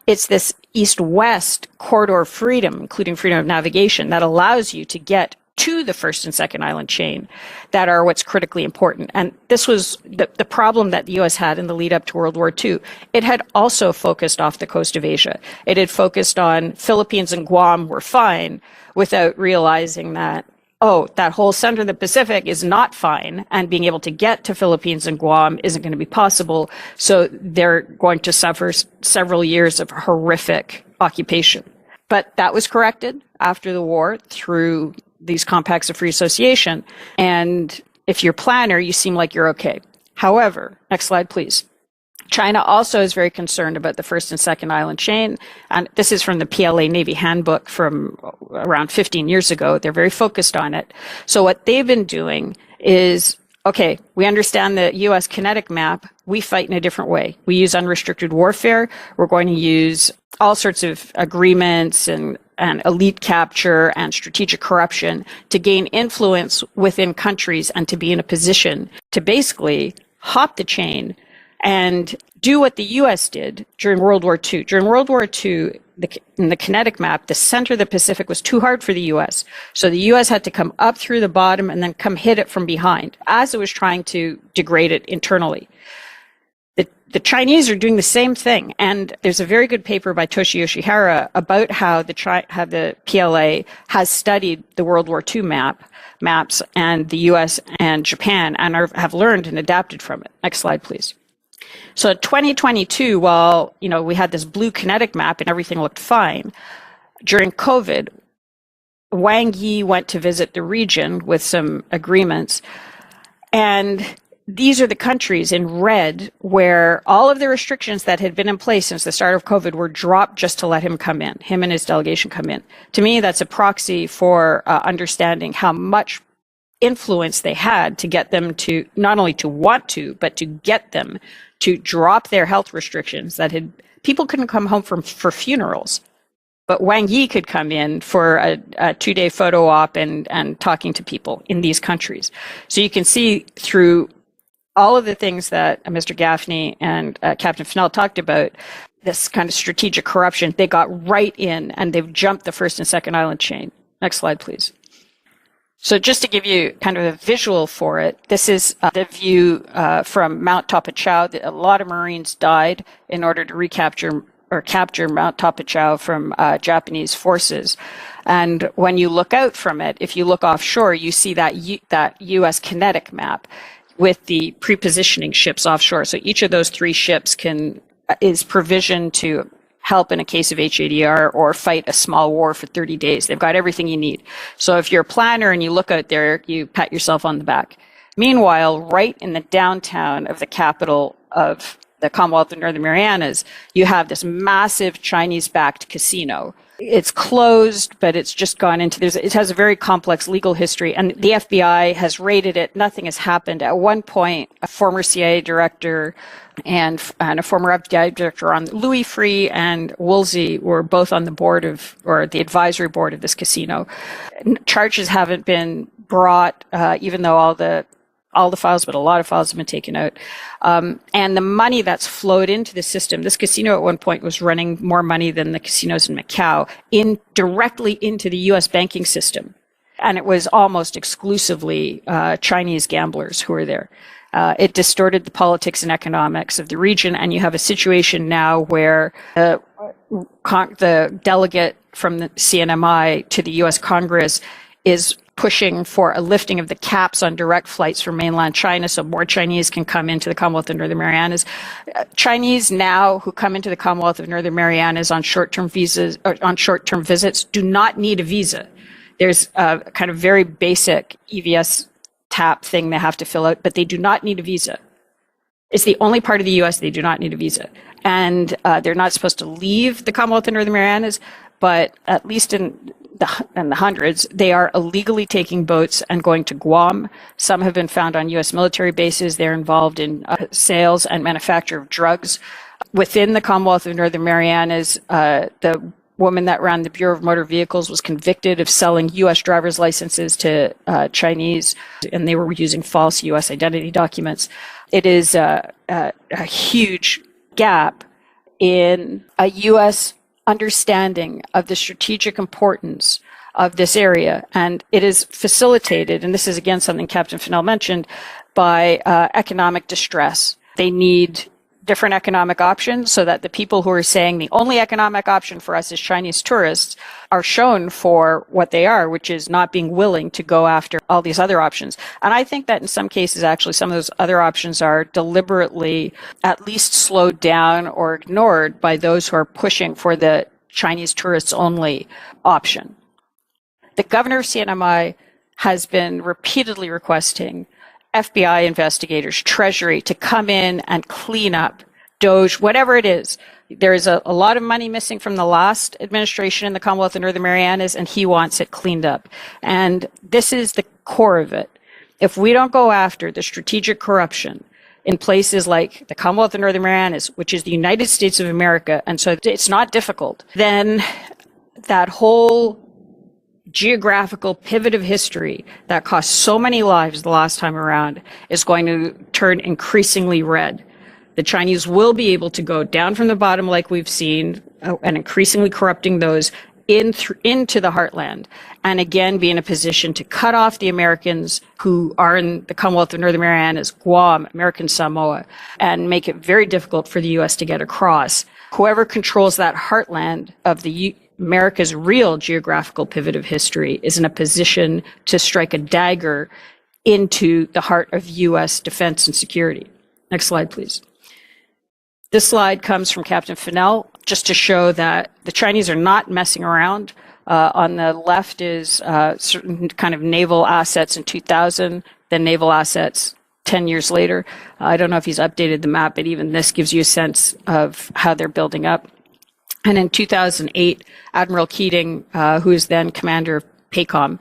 it's this east-west corridor of freedom, including freedom of navigation, that allows you to get to the first and second island chain that are what's critically important. And this was the problem that the U.S. had in the lead up to World War II. It had also focused off the coast of Asia. It had focused on Philippines and Guam were fine without realizing that, that whole center of the Pacific is not fine, and being able to get to Philippines and Guam isn't going to be possible. So they're going to suffer several years of horrific occupation. But that was corrected after the war through these compacts of free association. And if you're a planner, you seem like you're okay. However, next slide, please. China also is very concerned about the first and second island chain. And this is from the PLA Navy handbook from around 15 years ago. They're very focused on it. So what they've been doing is, okay, we understand the U.S. kinetic map. We fight in a different way. We use unrestricted warfare. We're going to use all sorts of agreements and elite capture and strategic corruption to gain influence within countries and to be in a position to basically hop the chain and do what the U.S. did during World War II. During World War II, in the kinetic map, the center of the Pacific was too hard for the U.S. So the U.S. had to come up through the bottom and then come hit it from behind as it was trying to degrade it internally. The Chinese are doing the same thing. And there's a very good paper by Toshi Yoshihara about how the PLA has studied the World War II maps and the U.S. and Japan and have learned and adapted from it. Next slide, please. So in 2022, while we had this blue kinetic map and everything looked fine, during COVID, Wang Yi went to visit the region with some agreements, and these are the countries in red where all of the restrictions that had been in place since the start of COVID were dropped just to let him come in, him and his delegation come in. To me, that's a proxy for understanding how much influence they had to get them to not only to want to, but to get them to drop their health restrictions that people couldn't come home for funerals. But Wang Yi could come in for a 2-day photo op and talking to people in these countries. So you can see through all of the things that Mr. Gaffney and Captain Fanell talked about, this kind of strategic corruption, they got right in and they've jumped the first and second island chain. Next slide, please. So just to give you kind of a visual for it, this is the view from Mount Tapachau. A lot of Marines died in order to recapture or capture Mount Tapachau from Japanese forces. And when you look out from it, if you look offshore, you see that U.S. kinetic map with the pre-positioning ships offshore. So each of those 3 ships is provisioned to help in a case of HADR or fight a small war for 30 days. They've got everything you need. So if you're a planner and you look out there, you pat yourself on the back. Meanwhile, right in the downtown of the capital of the Commonwealth of Northern Marianas, you have this massive Chinese-backed casino It's closed, but it's just gone into it has a very complex legal history, and the FBI has raided it. Nothing has happened. At one point, a former CIA director and a former FBI director on Louis Freeh and Woolsey were both on the the advisory board of this casino. Charges haven't been brought, even though all the files, but a lot of files have been taken out. And the money that's flowed into the system, this casino at one point was running more money than the casinos in Macau directly into the U.S. banking system. And it was almost exclusively Chinese gamblers who were there. It distorted the politics and economics of the region. And you have a situation now where the delegate from the CNMI to the U.S. Congress is pushing for a lifting of the caps on direct flights from mainland China so more Chinese can come into the Commonwealth of Northern Marianas. Chinese now who come into the Commonwealth of Northern Marianas on short-term visas, or on short-term visits, do not need a visa. There's a kind of very basic EVS TAP thing they have to fill out, but they do not need a visa. It's the only part of the U.S. they do not need a visa. And they're not supposed to leave the Commonwealth of Northern Marianas, but at least in the hundreds, they are illegally taking boats and going to Guam. Some have been found on U.S. military bases. They're involved in sales and manufacture of drugs. Within the Commonwealth of Northern Marianas, the woman that ran the Bureau of Motor Vehicles was convicted of selling U.S. driver's licenses to Chinese, and they were using false U.S. identity documents. It is a huge gap in a U.S. understanding of the strategic importance of this area. And it is facilitated, and this is again something Captain Fanell mentioned, by economic distress. They need different economic options so that the people who are saying the only economic option for us is Chinese tourists are shown for what they are, which is not being willing to go after all these other options. And I think that in some cases, actually, some of those other options are deliberately at least slowed down or ignored by those who are pushing for the Chinese tourists only option. The governor of CNMI has been repeatedly requesting FBI investigators, Treasury, to come in and clean up Doge, whatever it is. There is a lot of money missing from the last administration in the Commonwealth of Northern Marianas, and he wants it cleaned up. And this is the core of it. If we don't go after the strategic corruption in places like the Commonwealth of Northern Marianas, which is the United States of America, and so it's not difficult, then that whole geographical pivot of history that cost so many lives the last time around is going to turn increasingly red. The Chinese will be able to go down from the bottom like we've seen, and increasingly corrupting those into the heartland, and again be in a position to cut off the Americans who are in the Commonwealth of Northern Marianas, Guam, American Samoa, and make it very difficult for the U.S. to get across. Whoever controls that heartland of America's real geographical pivot of history is in a position to strike a dagger into the heart of U.S. defense and security. Next slide, please. This slide comes from Captain Fanell, just to show that the Chinese are not messing around. On the left is certain kind of naval assets in 2000, then naval assets 10 years later. I don't know if he's updated the map, but even this gives you a sense of how they're building up. And in 2008, Admiral Keating, who is then commander of PACOM,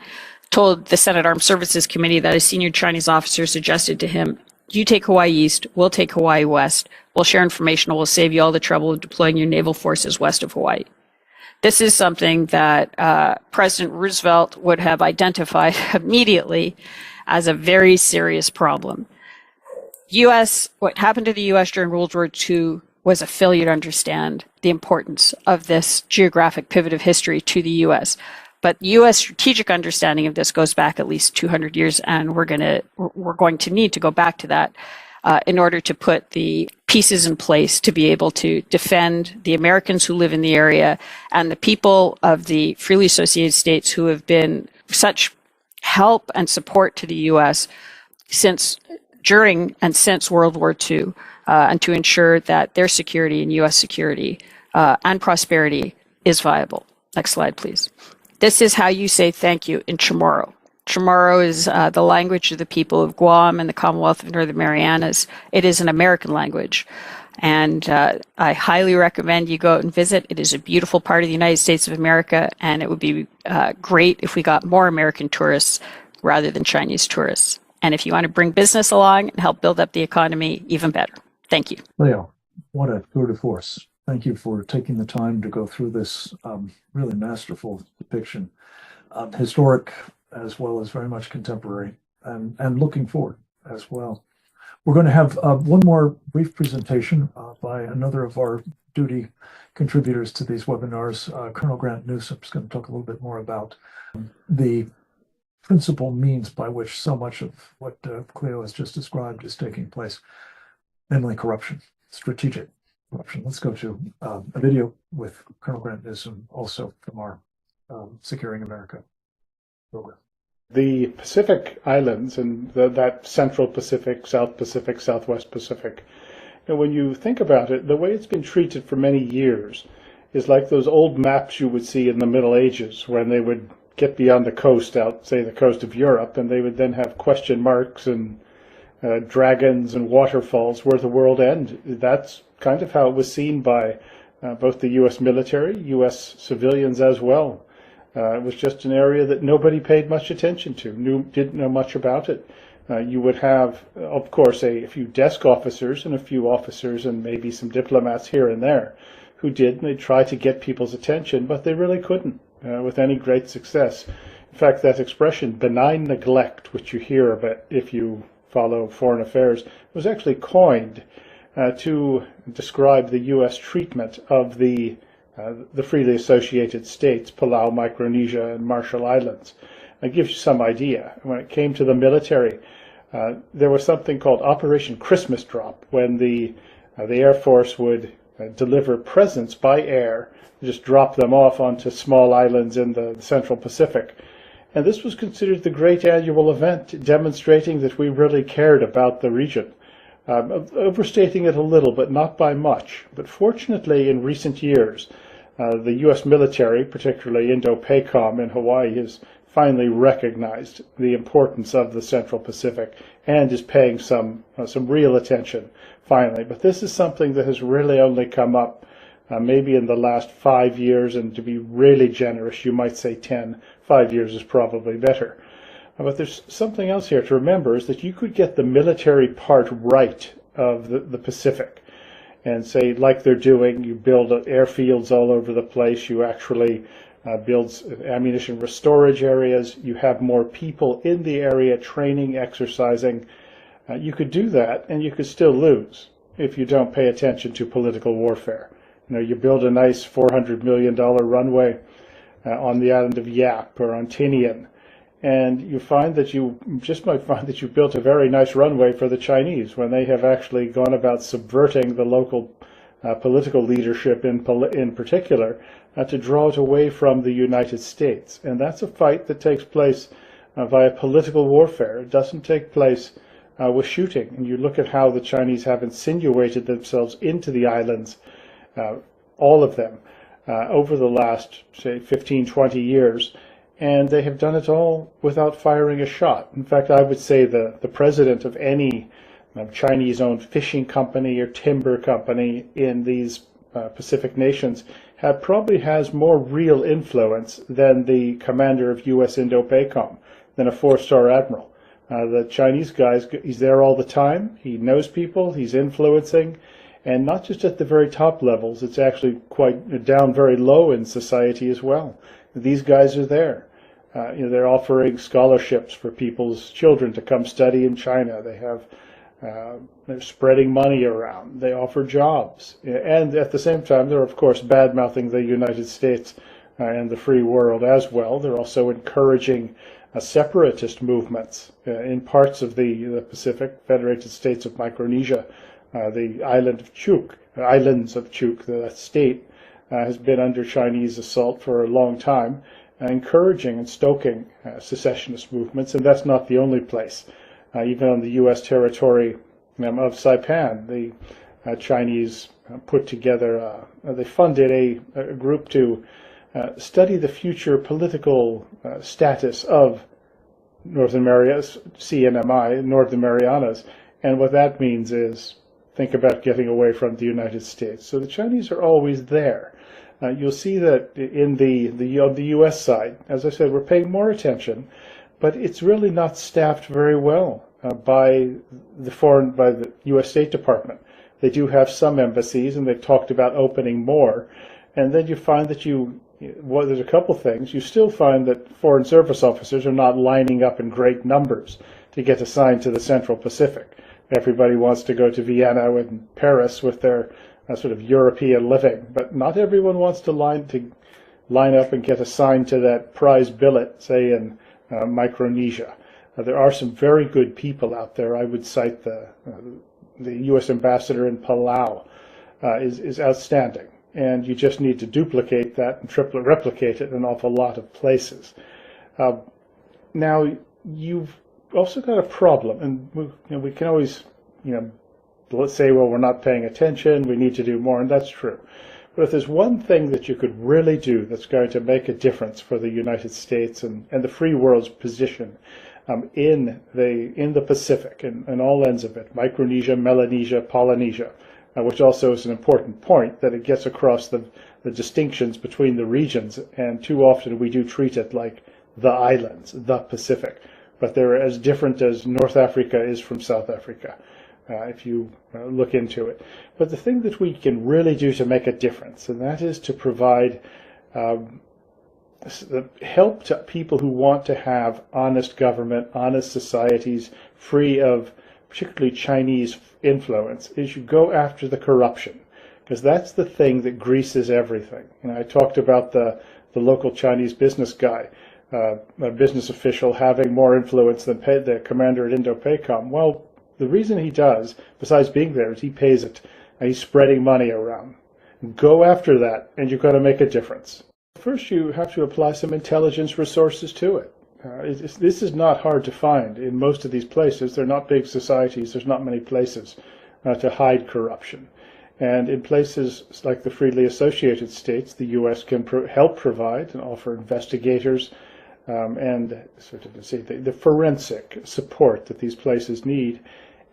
told the Senate Armed Services Committee that a senior Chinese officer suggested to him, you take Hawaii East, we'll take Hawaii West, we'll share information, and we'll save you all the trouble of deploying your naval forces west of Hawaii. This is something that President Roosevelt would have identified immediately as a very serious problem. What happened to the U.S. during World War II was a failure to understand the importance of this geographic pivot of history to the U.S. But U.S. strategic understanding of this goes back at least 200 years, and we're going to need to go back to that in order to put the pieces in place to be able to defend the Americans who live in the area and the people of the freely associated states who have been such help and support to the U.S. during and since World War II. And to ensure that their security and U.S. security and prosperity is viable. Next slide, please. This is how you say thank you in Chamorro. Chamorro is the language of the people of Guam and the Commonwealth of Northern Marianas. It is an American language. And I highly recommend you go out and visit. It is a beautiful part of the United States of America, and it would be great if we got more American tourists rather than Chinese tourists. And if you want to bring business along and help build up the economy, even better. Thank you. Cleo, what a tour de force. Thank you for taking the time to go through this really masterful depiction, historic as well as very much contemporary, and looking forward as well. We're going to have one more brief presentation by another of our duty contributors to these webinars. Colonel Grant Newsom is going to talk a little bit more about the principal means by which so much of what Cleo has just described is taking place, namely corruption, strategic corruption. Let's go to a video with Colonel Grant Newsom, also from our Securing America program. The Pacific Islands and that Central Pacific, South Pacific, Southwest Pacific, when you think about it, the way it's been treated for many years is like those old maps you would see in the Middle Ages when they would get beyond the coast, out, say, the coast of Europe, and they would then have question marks and dragons and waterfalls where the world ended. That's kind of how it was seen by both the U.S. military, U.S. civilians as well. It was just an area that nobody paid much attention to, didn't know much about it. You would have, of course, a few desk officers and a few officers and maybe some diplomats here and there who did, and they tried to get people's attention, but they really couldn't with any great success. In fact, that expression, benign neglect, which you hear about if you follow foreign affairs, was actually coined to describe the U.S. treatment of the freely associated states, Palau, Micronesia, and Marshall Islands. It gives you some idea. When it came to the military, there was something called Operation Christmas Drop, when the Air Force would deliver presents by air, just drop them off onto small islands in the Central Pacific. And this was considered the great annual event, demonstrating that we really cared about the region. Overstating it a little, but not by much. But fortunately, in recent years, the U.S. military, particularly Indo-Pacific in Hawaii, has finally recognized the importance of the Central Pacific and is paying some real attention, finally. But this is something that has really only come up maybe in the last 5 years, and to be really generous, you might say 10. 5 years is probably better. But there's something else here to remember, is that you could get the military part right of the Pacific. And say, like they're doing, you build airfields all over the place, you actually build ammunition storage areas, you have more people in the area training, exercising. You could do that, and you could still lose if you don't pay attention to political warfare. You build a nice $400 million runway on the island of Yap or on Tinian, and you find that you just might find that you built a very nice runway for the Chinese when they have actually gone about subverting the local political leadership in particular to draw it away from the United States. And that's a fight that takes place via political warfare. It doesn't take place with shooting. And you look at how the Chinese have insinuated themselves into the islands, all of them, over the last, say, 15, 20 years. And they have done it all without firing a shot. In fact, I would say the president of any Chinese-owned fishing company or timber company in these Pacific nations probably has more real influence than the commander of U.S. Indo-Pacific, than a 4-star admiral. The Chinese guys, he's there all the time. He knows people. He's influencing. And not just at the very top levels. It's actually quite down very low in society as well. These guys are there. They're offering scholarships for people's children to come study in China. They're spreading money around. They offer jobs. And at the same time, they're, of course, bad-mouthing the United States and the free world as well. They're also encouraging separatist movements in parts of the Pacific, Federated States of Micronesia, the islands of Chuuk, that state has been under Chinese assault for a long time, encouraging and stoking secessionist movements, and that's not the only place. Even on the U.S. territory of Saipan, the Chinese put together, they funded a group to study the future political status of Northern Marianas, CNMI, Northern Marianas, and what that means is think about getting away from the United States. So the Chinese are always there. You'll see that in the U.S. side, as I said, we're paying more attention, but it's really not staffed very well by the U.S. State Department. They do have some embassies, and they've talked about opening more. And then you find that there's a couple things. You still find that Foreign Service officers are not lining up in great numbers to get assigned to the Central Pacific. Everybody wants to go to Vienna and Paris with their sort of European living, but not everyone wants to line up and get assigned to that prize billet, say in Micronesia. There are some very good people out there. I would cite the U.S. ambassador in Palau is outstanding, and you just need to duplicate that and replicate it in an awful lot of places. Now, you've also got a problem, and we can always, let's say, well, we're not paying attention, we need to do more, and that's true. But if there's one thing that you could really do that's going to make a difference for the United States and the free world's position in the Pacific and all ends of it, Micronesia, Melanesia, Polynesia, which also is an important point, that it gets across the distinctions between the regions, and too often we do treat it like the islands, the Pacific, but they're as different as North Africa is from South Africa, if you look into it. But the thing that we can really do to make a difference, and that is to provide help to people who want to have honest government, honest societies, free of particularly Chinese influence, is you go after the corruption, because that's the thing that greases everything. I talked about the local Chinese business guy, a business official having more influence than the commander at Indo-Pacific. Well, the reason he does, besides being there, is he pays it, and he's spreading money around. Go after that, and you've got to make a difference. First, you have to apply some intelligence resources to it. This is not hard to find in most of these places. They're not big societies. There's not many places to hide corruption. And in places like the freely associated states, the U.S. can help provide and offer investigators and sort of the forensic support that these places need.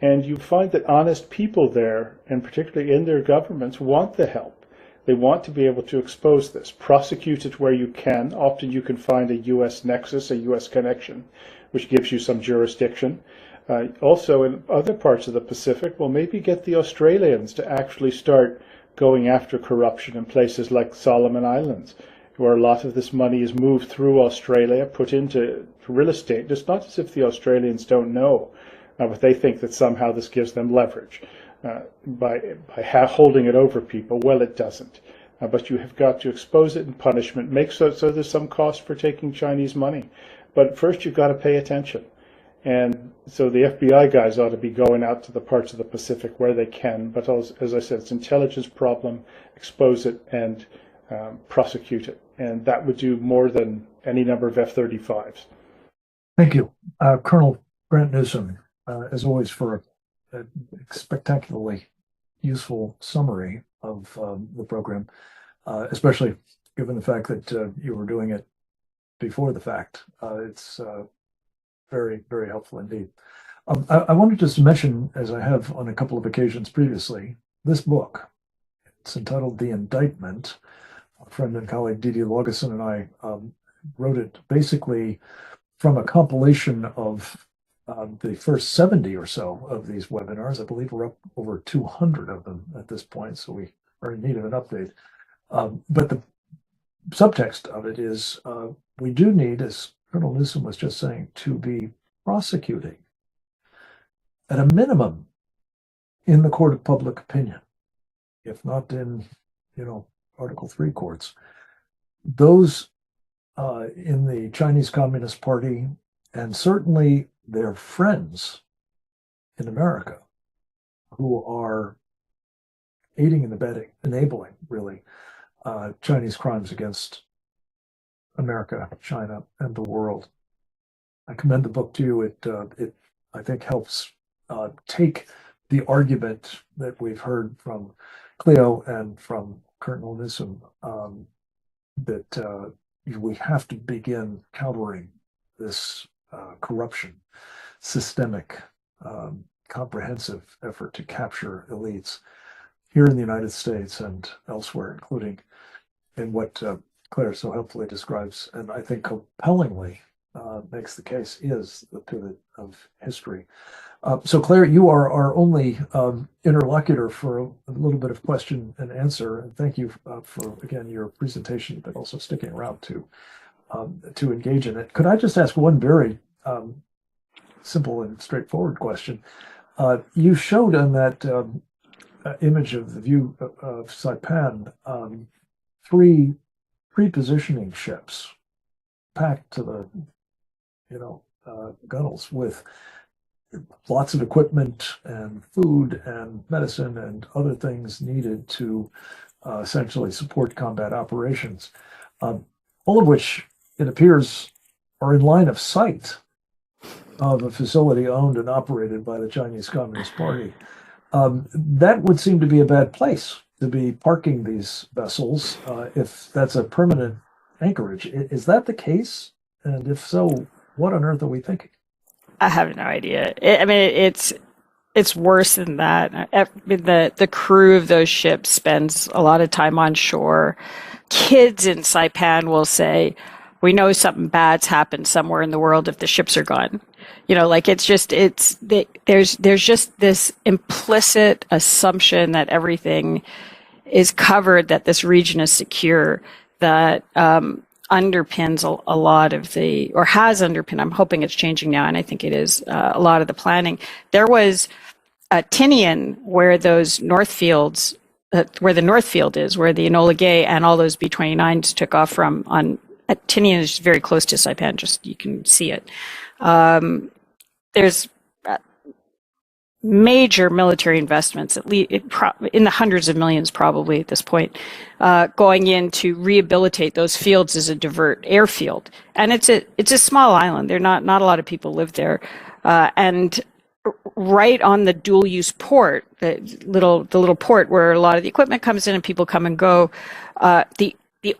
And you find that honest people there, and particularly in their governments, want the help. They want to be able to expose this, prosecute it where you can. Often you can find a U.S. nexus, a U.S. connection, which gives you some jurisdiction. Also, in other parts of the Pacific, well, maybe get the Australians to actually start going after corruption in places like Solomon Islands, where a lot of this money is moved through Australia, put into real estate. It's not as if the Australians don't know, but they think that somehow this gives them leverage. By holding it over people. Well, it doesn't. But you have got to expose it in punishment, make so there's some cost for taking Chinese money. But first you've got to pay attention. And so the FBI guys ought to be going out to the parts of the Pacific where they can. But as I said, it's an intelligence problem. Expose it and prosecute it. And that would do more than any number of F-35s. Thank you. Colonel Grant Newsom, as always, for a spectacularly useful summary of the program, especially given the fact that you were doing it before the fact. It's very, very helpful indeed. I wanted just to mention, as I have on a couple of occasions previously, this book. It's entitled The Indictment. A friend and colleague Didi Laugesen and I wrote it basically from a compilation of the first 70 or so of these webinars. I believe we're up over 200 of them at this point, so we are in need of an update. But the subtext of it is we do need, as Colonel Newsom was just saying, to be prosecuting, at a minimum, in the court of public opinion, if not in, Article 3 courts, those in the Chinese Communist Party, and certainly their friends in America, who are aiding and abetting, enabling, really, Chinese crimes against America, China, and the world. I commend the book to you. It I think, helps take the argument that we've heard from Cleo and from Colonel Newsom, that we have to begin countering this corruption, systemic comprehensive effort to capture elites here in the United States and elsewhere, including in what Claire so helpfully describes, and I think compellingly makes the case, is the pivot of history. So Claire, you are our only interlocutor for a little bit of question and answer. And thank you for, again, your presentation, but also sticking around to engage in it. Could I just ask one very simple and straightforward question? You showed on that image of the view of Saipan 3 pre-positioning ships packed to the gunnels with lots of equipment and food and medicine and other things needed to essentially support combat operations, all of which it appears are in line of sight of a facility owned and operated by the Chinese Communist Party. That would seem to be a bad place to be parking these vessels if that's a permanent anchorage. Is that the case? And if so, what on earth are we thinking? I have no idea. It's worse than that. The crew of those ships spends a lot of time on shore. Kids in Saipan will say, "We know something bad's happened somewhere in the world if the ships are gone." There's just this implicit assumption that everything is covered, that this region is secure, that underpins a lot of or has underpinned, I'm hoping it's changing now, and I think it is, a lot of the planning. There was Tinian, where those North Fields, where the North Field is, where the Enola Gay and all those B-29s took off from. Tinian is very close to Saipan, just you can see it. There's major military investments, at least in the hundreds of millions probably at this point, going in to rehabilitate those fields as a divert airfield. And it's a small island. Not a lot of people live there. And right on the dual use port, the little port where a lot of the equipment comes in and people come and go, the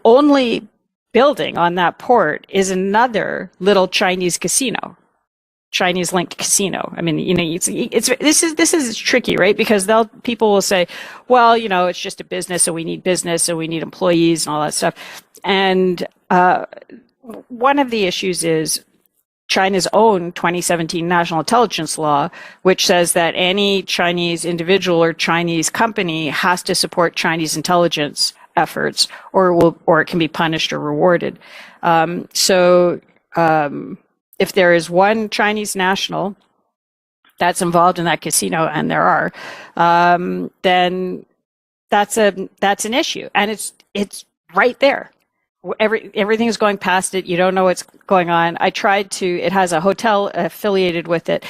only building on that port is another little Chinese casino. Chinese linked casino. I mean, this is tricky, right? Because people will say, well, it's just a business, so we need business, so we need employees and all that stuff. And one of the issues is China's own 2017 national intelligence law, which says that any Chinese individual or Chinese company has to support Chinese intelligence efforts, or it can be punished or rewarded. If there is one Chinese national that's involved in that casino, and there are, then that's an issue, and it's right there. Everything is going past it. You don't know what's going on. It has a hotel affiliated with it.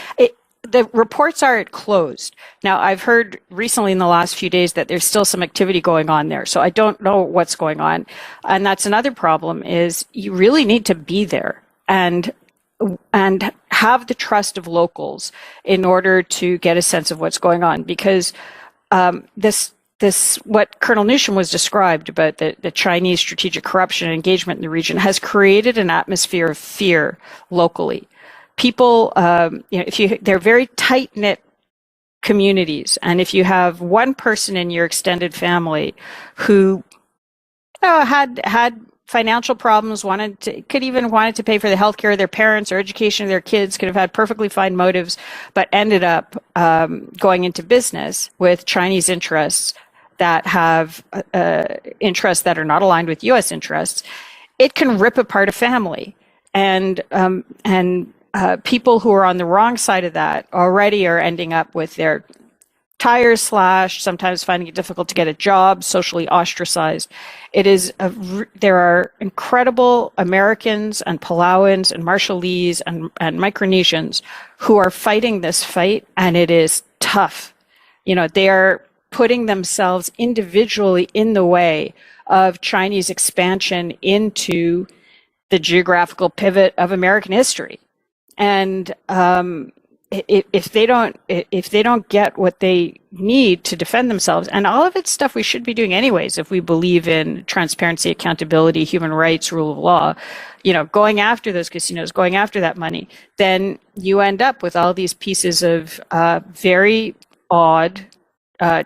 The reports are it closed. Now, I've heard recently in the last few days that there's still some activity going on there. So I don't know what's going on. And that's another problem, is you really need to be there and have the trust of locals in order to get a sense of what's going on. Because this what Colonel Newsham was described about the Chinese strategic corruption and engagement in the region has created an atmosphere of fear locally. People, they're very tight-knit communities, and if you have one person in your extended family who had financial problems, wanted to pay for the healthcare of their parents or education of their kids, could have had perfectly fine motives, but ended up going into business with Chinese interests that have interests that are not aligned with U.S. interests, it can rip apart a family. And people who are on the wrong side of that already are ending up with their tires slashed, sometimes finding it difficult to get a job, socially ostracized. There are incredible Americans and Palauans and Marshallese and Micronesians who are fighting this fight, and it is tough. They are putting themselves individually in the way of Chinese expansion into the geographical pivot of American history. And if they don't get what they need to defend themselves, and all of it's stuff we should be doing anyways if we believe in transparency, accountability, human rights, rule of law, going after those casinos, going after that money, then you end up with all these pieces of very odd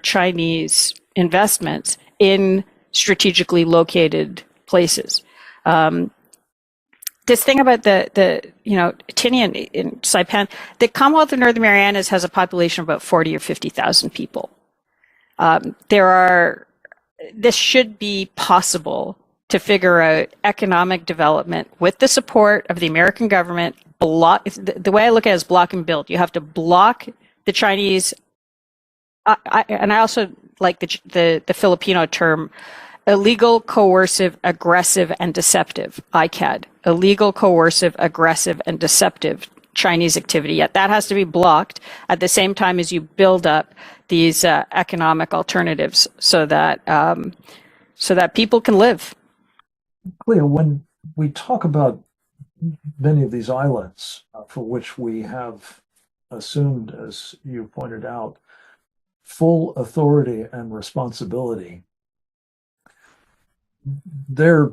Chinese investments in strategically located places. This thing about the Tinian in Saipan, the Commonwealth of Northern Marianas has a population of about 40 or 50,000 people. This should be possible to figure out economic development with the support of the American government. The way I look at it is block and build. You have to block the Chinese, and I also like the Filipino term, illegal, coercive, aggressive, and deceptive, ICAD. Illegal, coercive, aggressive, and deceptive Chinese activity. Yet that has to be blocked at the same time as you build up these economic alternatives so that people can live. Cleo, when we talk about many of these islands for which we have assumed, as you pointed out, full authority and responsibility, they're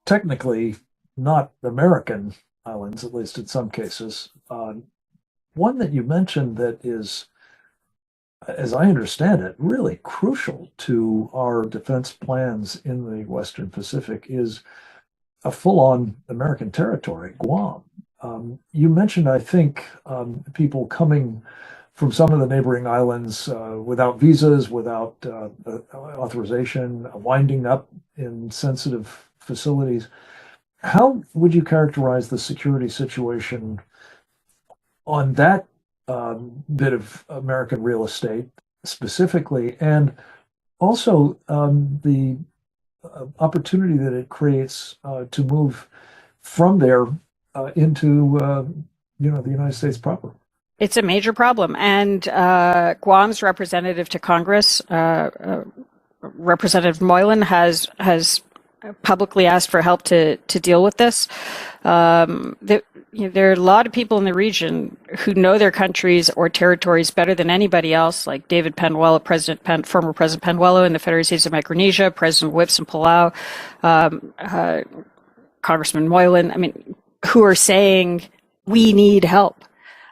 technically not American islands, at least in some cases. One that you mentioned that is, as I understand it, really crucial to our defense plans in the Western Pacific is a full-on American territory, Guam. You mentioned, I think, people coming from some of the neighboring islands without visas, without authorization, winding up in sensitive facilities. How would you characterize the security situation on that bit of American real estate specifically, and also the opportunity that it creates to move from there into the United States proper? It's a major problem, and Guam's representative to Congress, Representative Moylan, has publicly asked for help to deal with this. There are a lot of people in the region who know their countries or territories better than anybody else, like David Panuelo, former President Panuelo in the Federated States of Micronesia, President Whips in Palau, Congressman Moylan, who are saying we need help.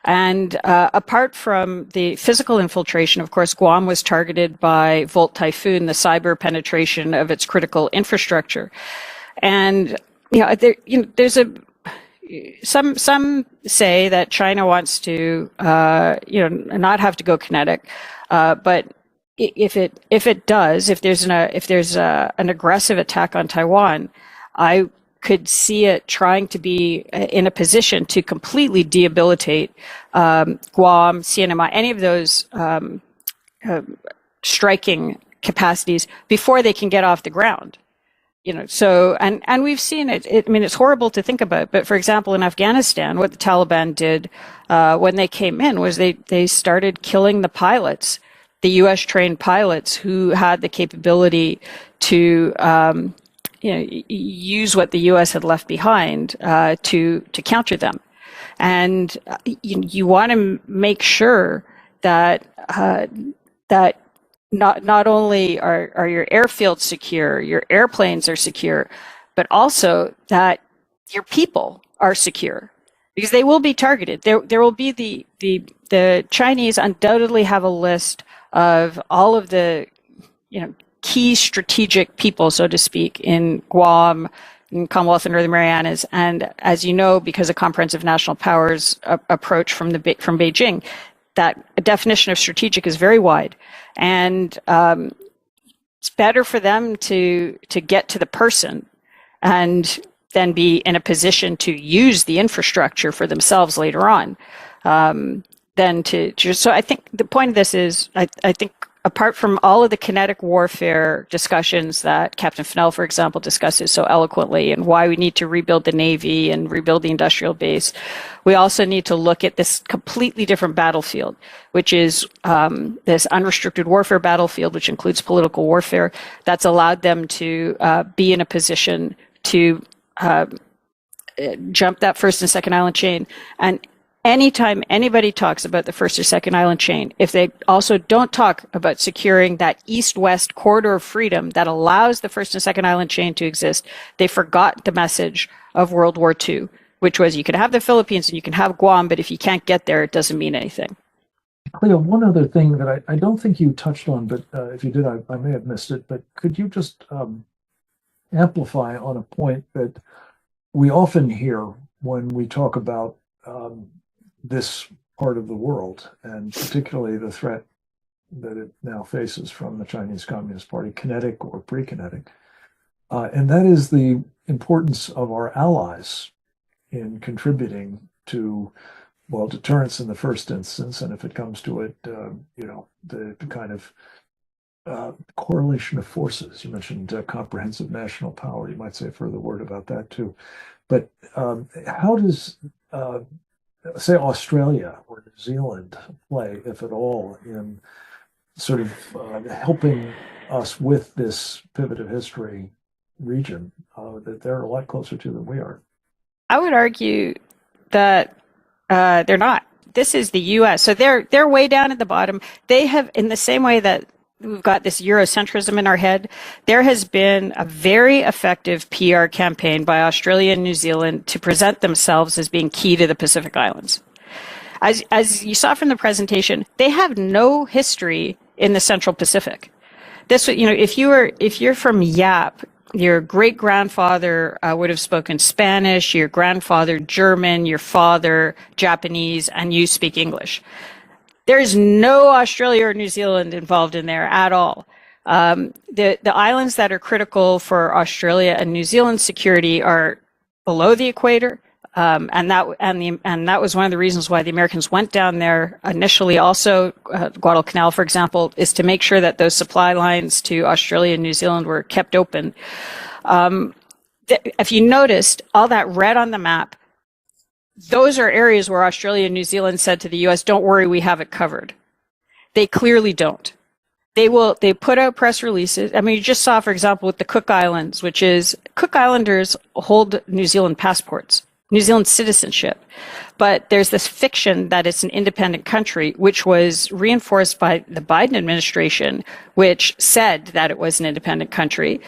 And apart from the physical infiltration, of course, Guam was targeted by Volt Typhoon, the cyber penetration of its critical infrastructure. And there's some say that China wants to not have to go kinetic, but if there's an aggressive attack on Taiwan, I could see it trying to be in a position to completely debilitate Guam, CNMI, any of those striking capacities before they can get off the ground. So and we've seen it. It's horrible to think about, but for example, in Afghanistan, what the Taliban did when they came in was they started killing the pilots, the U.S. trained pilots who had the capability to use what the U.S. had left behind to counter them. And you want to make sure that not only are your airfields secure, your airplanes are secure, but also that your people are secure, because they will be targeted. There will be the Chinese undoubtedly have a list of all of the key strategic people, so to speak, in Guam, in Commonwealth and Northern Marianas. And as you know, because of comprehensive national powers approach from Beijing, that definition of strategic is very wide. And it's better for them to get to the person and then be in a position to use the infrastructure for themselves later on. So I think the point of this is, I think apart from all of the kinetic warfare discussions that Captain Fanell, for example, discusses so eloquently, and why we need to rebuild the Navy and rebuild the industrial base, we also need to look at this completely different battlefield, which is this unrestricted warfare battlefield, which includes political warfare, that's allowed them to be in a position to jump that first and second island chain. And Anytime anybody talks about the first or second island chain, if they also don't talk about securing that east-west corridor of freedom that allows the first and second island chain to exist, they forgot the message of World War II, which was you can have the Philippines and you can have Guam, but if you can't get there, it doesn't mean anything. Cleo, one other thing that I don't think you touched on, but if you did, I may have missed it, but could you just amplify on a point that we often hear when we talk about this part of the world, and particularly the threat that it now faces from the Chinese Communist Party, kinetic or pre-kinetic, and that is the importance of our allies in contributing to, well, deterrence in the first instance, and if it comes to it, the kind of correlation of forces. You mentioned comprehensive national power. You might say a further word about that too. But how does say Australia or New Zealand play, if at all, in sort of helping us with this pivot of history region that they're a lot closer to than we are? I would argue that they're not. This is the U.S., so they're way down at the bottom. They have, in the same way that we've got this Eurocentrism in our head, there has been a very effective PR campaign by Australia and New Zealand to present themselves as being key to the Pacific Islands. As you saw from the presentation, they have no history in the Central Pacific. This, if you're from Yap, your great grandfather would have spoken Spanish, your grandfather German, your father Japanese, and you speak English. There's no Australia or New Zealand involved in there at all. The islands that are critical for Australia and New Zealand's security are below the equator, and that was one of the reasons why the Americans went down there initially. Also, Guadalcanal, for example, is to make sure that those supply lines to Australia and New Zealand were kept open. If you noticed, all that red on the map, those are areas where Australia and New Zealand said to the U.S., don't worry, we have it covered. They clearly don't. They put out press releases. I mean, you just saw, for example, with the Cook Islands, which is Cook Islanders hold New Zealand passports, New Zealand citizenship. But there's this fiction that it's an independent country, which was reinforced by the Biden administration, which said that it was an independent country.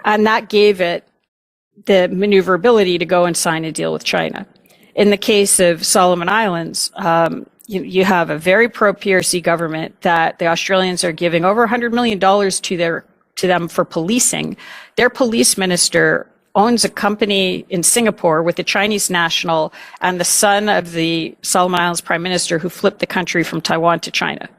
And that gave it the maneuverability to go and sign a deal with China. In the case of Solomon Islands, you have a very pro-PRC government that the Australians are giving over $100 million to them for policing. Their police minister owns a company in Singapore with a Chinese national and the son of the Solomon Islands prime minister who flipped the country from Taiwan to China.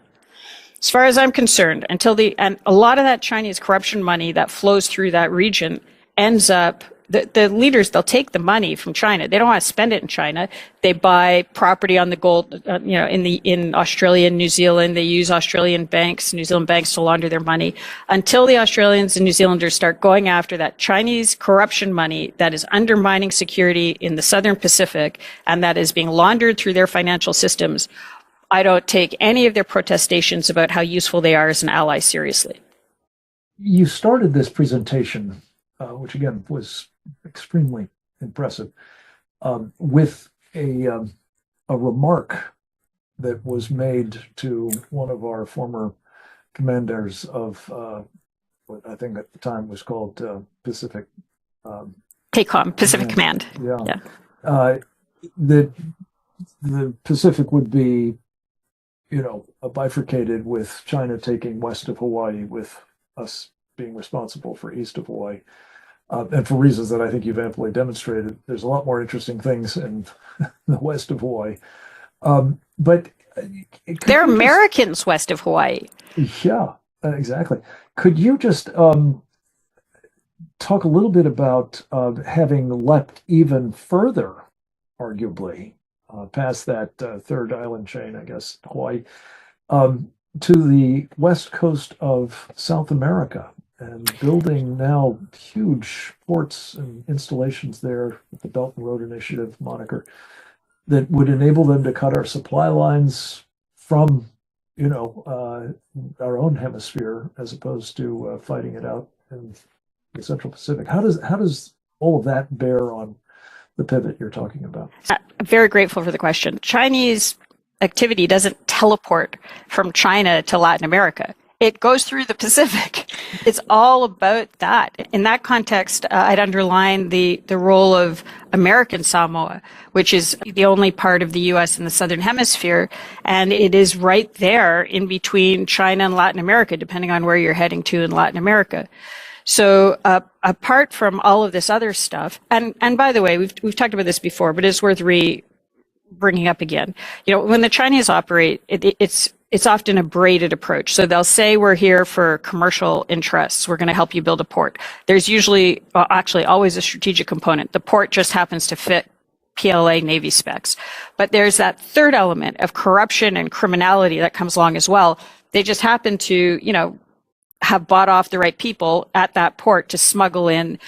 As far as I'm concerned, and a lot of that Chinese corruption money that flows through that region ends up, the leaders, they'll take the money from China. They don't want to spend it in China. They buy property on the gold, in Australia and New Zealand. They use Australian banks, New Zealand banks to launder their money until the Australians and New Zealanders start going after that Chinese corruption money that is undermining security in the Southern Pacific and that is being laundered through their financial systems. I don't take any of their protestations about how useful they are as an ally seriously. You started this presentation, which again was extremely impressive, with a remark that was made to one of our former commanders of what I think at the time was called Pacific. PACOM, Pacific Command. Yeah. That the Pacific would be, bifurcated with China taking west of Hawaii, with us being responsible for east of Hawaii. And for reasons that I think you've amply demonstrated, there's a lot more interesting things in the west of Hawaii. But they're Americans west of Hawaii. Yeah, exactly. Could you just talk a little bit about having leapt even further, arguably, past that third island chain, I guess, Hawaii, to the west coast of South America, and building now huge ports and installations there with the Belt and Road Initiative moniker that would enable them to cut our supply lines from, our own hemisphere as opposed to fighting it out in the Central Pacific. How does all of that bear on the pivot you're talking about? I'm very grateful for the question. Chinese activity doesn't teleport from China to Latin America. It goes through the Pacific. It's all about that. In that context, I'd underline the role of American Samoa, which is the only part of the U.S. in the Southern Hemisphere. And it is right there in between China and Latin America, depending on where you're heading to in Latin America. So apart from all of this other stuff, and by the way, we've talked about this before, but it's worth bringing up again. You know, when the Chinese operate, it's often a braided approach. So they'll say, we're here for commercial interests. We're going to help you build a port. There's usually, well, actually always a strategic component. The port just happens to fit PLA Navy specs. But there's that third element of corruption and criminality that comes along as well. They just happen to, you know, have bought off the right people at that port to smuggle in.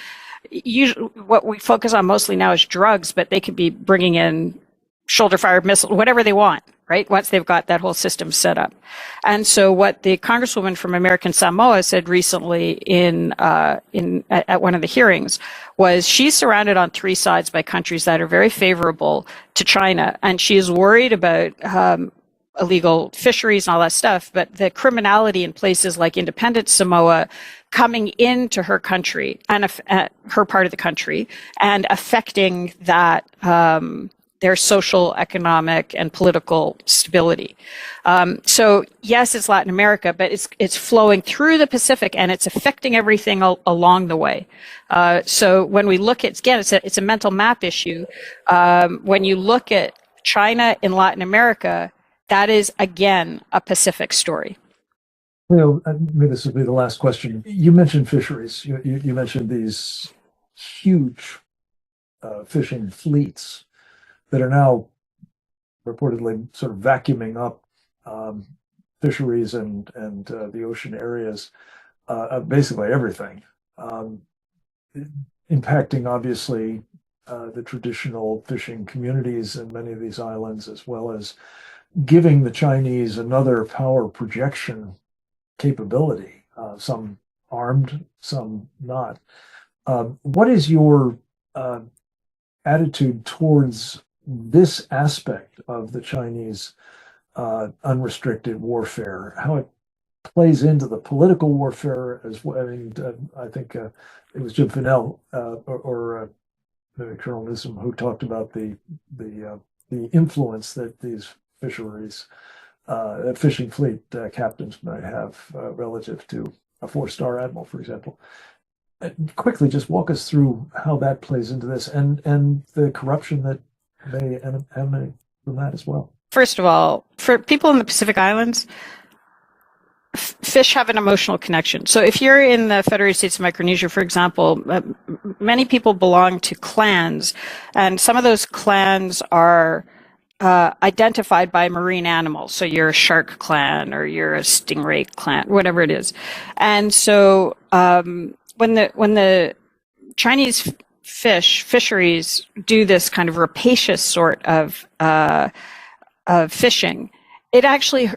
Usually, what we focus on mostly now is drugs, but they could be bringing in shoulder-fired missiles, whatever they want, right? Once they've got that whole system set up. And so what the Congresswoman from American Samoa said recently at one of the hearings was she's surrounded on three sides by countries that are very favorable to China, and she is worried about illegal fisheries and all that stuff, but the criminality in places like independent Samoa coming into her country and her part of the country and affecting that their social, economic, and political stability. So yes, it's Latin America, but it's flowing through the Pacific and it's affecting everything along the way. So when we look at, again, it's a mental map issue. When you look at China in Latin America, that is, again, a Pacific story. Cleo, maybe this will be the last question. You mentioned fisheries. You mentioned these huge fishing fleets that are now reportedly sort of vacuuming up fisheries and the ocean areas of basically everything, impacting obviously the traditional fishing communities in many of these islands, as well as giving the Chinese another power projection capability, some armed, some not. What is your attitude towards this aspect of the Chinese unrestricted warfare, how it plays into the political warfare as well? I mean, I think it was Jim Fanell or maybe Colonel Newsom who talked about the influence that these fishing fleet captains might have relative to a four-star admiral, for example. Quickly, just walk us through how that plays into this and the corruption that may emanate from that as well. First of all, for people in the Pacific Islands, fish have an emotional connection. So if you're in the Federated States of Micronesia, for example, many people belong to clans, and some of those clans are identified by marine animals. So you're a shark clan or you're a stingray clan, whatever it is. And so when the Chinese fisheries do this kind of rapacious sort of fishing, it actually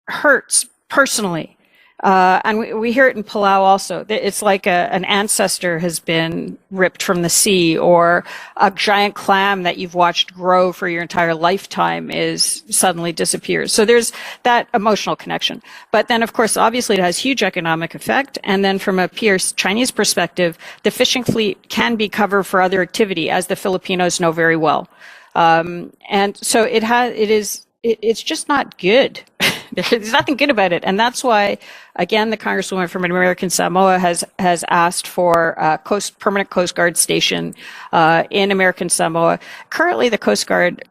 hurts personally. And we hear it in Palau also. It's like an ancestor has been ripped from the sea, or a giant clam that you've watched grow for your entire lifetime suddenly disappears. So there's that emotional connection. But then, of course, obviously it has huge economic effect. And then from a pure Chinese perspective, the fishing fleet can be cover for other activity, as the Filipinos know very well. And so it's just not good. There's nothing good about it. And that's why, again, the Congresswoman from American Samoa has asked for a permanent Coast Guard station in American Samoa. Currently, the Coast Guard,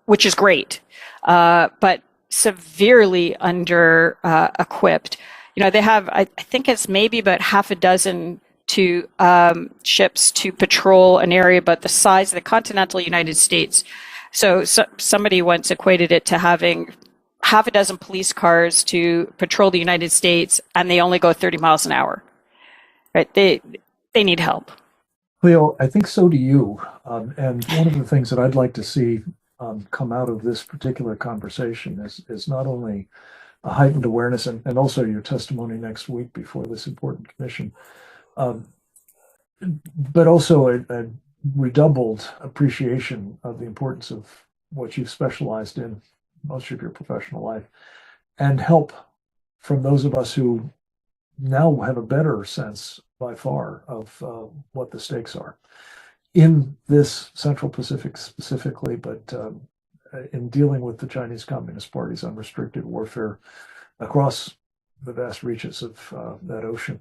which is great, but severely under equipped. You know, they have, I think it's maybe about half a dozen ships to patrol an area about the size of the continental United States. So somebody once equated it to having half a dozen police cars to patrol the United States, and they only go 30 miles an hour. Right? They need help. Cleo, I think so do you. And one of the things that I'd like to see come out of this particular conversation is not only a heightened awareness and also your testimony next week before this important commission, but also a redoubled appreciation of the importance of what you've specialized in most of your professional life, and help from those of us who now have a better sense by far of what the stakes are in this Central Pacific specifically, but in dealing with the Chinese Communist Party's unrestricted warfare across the vast reaches of that ocean.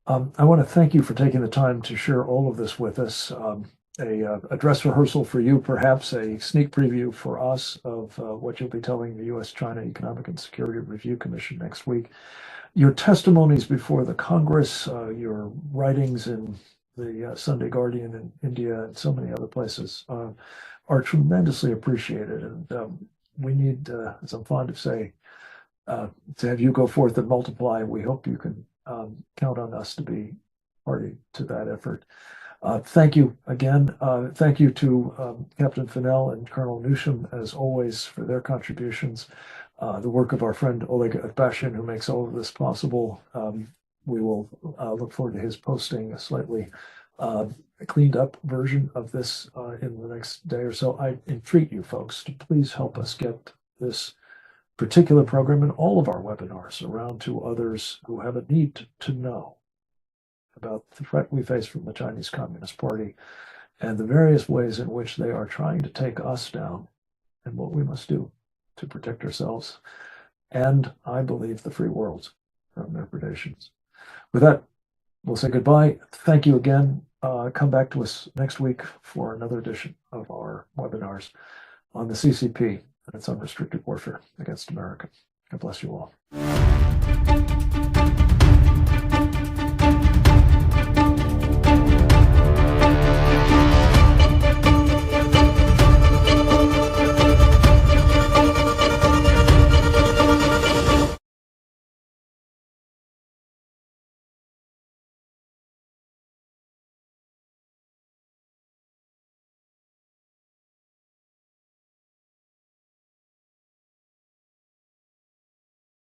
I want to thank you for taking the time to share all of this with us. A dress rehearsal for you, perhaps a sneak preview for us of what you'll be telling the U.S.-China Economic and Security Review Commission next week. Your testimonies before the Congress, your writings in the Sunday Guardian in India and so many other places are tremendously appreciated. And we need, as I'm fond of saying, to have you go forth and multiply. We hope you can count on us to be party to that effort. Thank you again. Thank you to Captain Fanell and Colonel Newsham, as always, for their contributions. The work of our friend Oleg Atbashin, who makes all of this possible. We will look forward to his posting a slightly cleaned up version of this in the next day or so. I entreat you folks to please help us get this particular program and all of our webinars around to others who have a need to know about the threat we face from the Chinese Communist Party and the various ways in which they are trying to take us down and what we must do to protect ourselves and, I believe, the free world from their predations. With that, we'll say goodbye. Thank you again. Come back to us next week for another edition of our webinars on the CCP and its unrestricted warfare against America. God bless you all.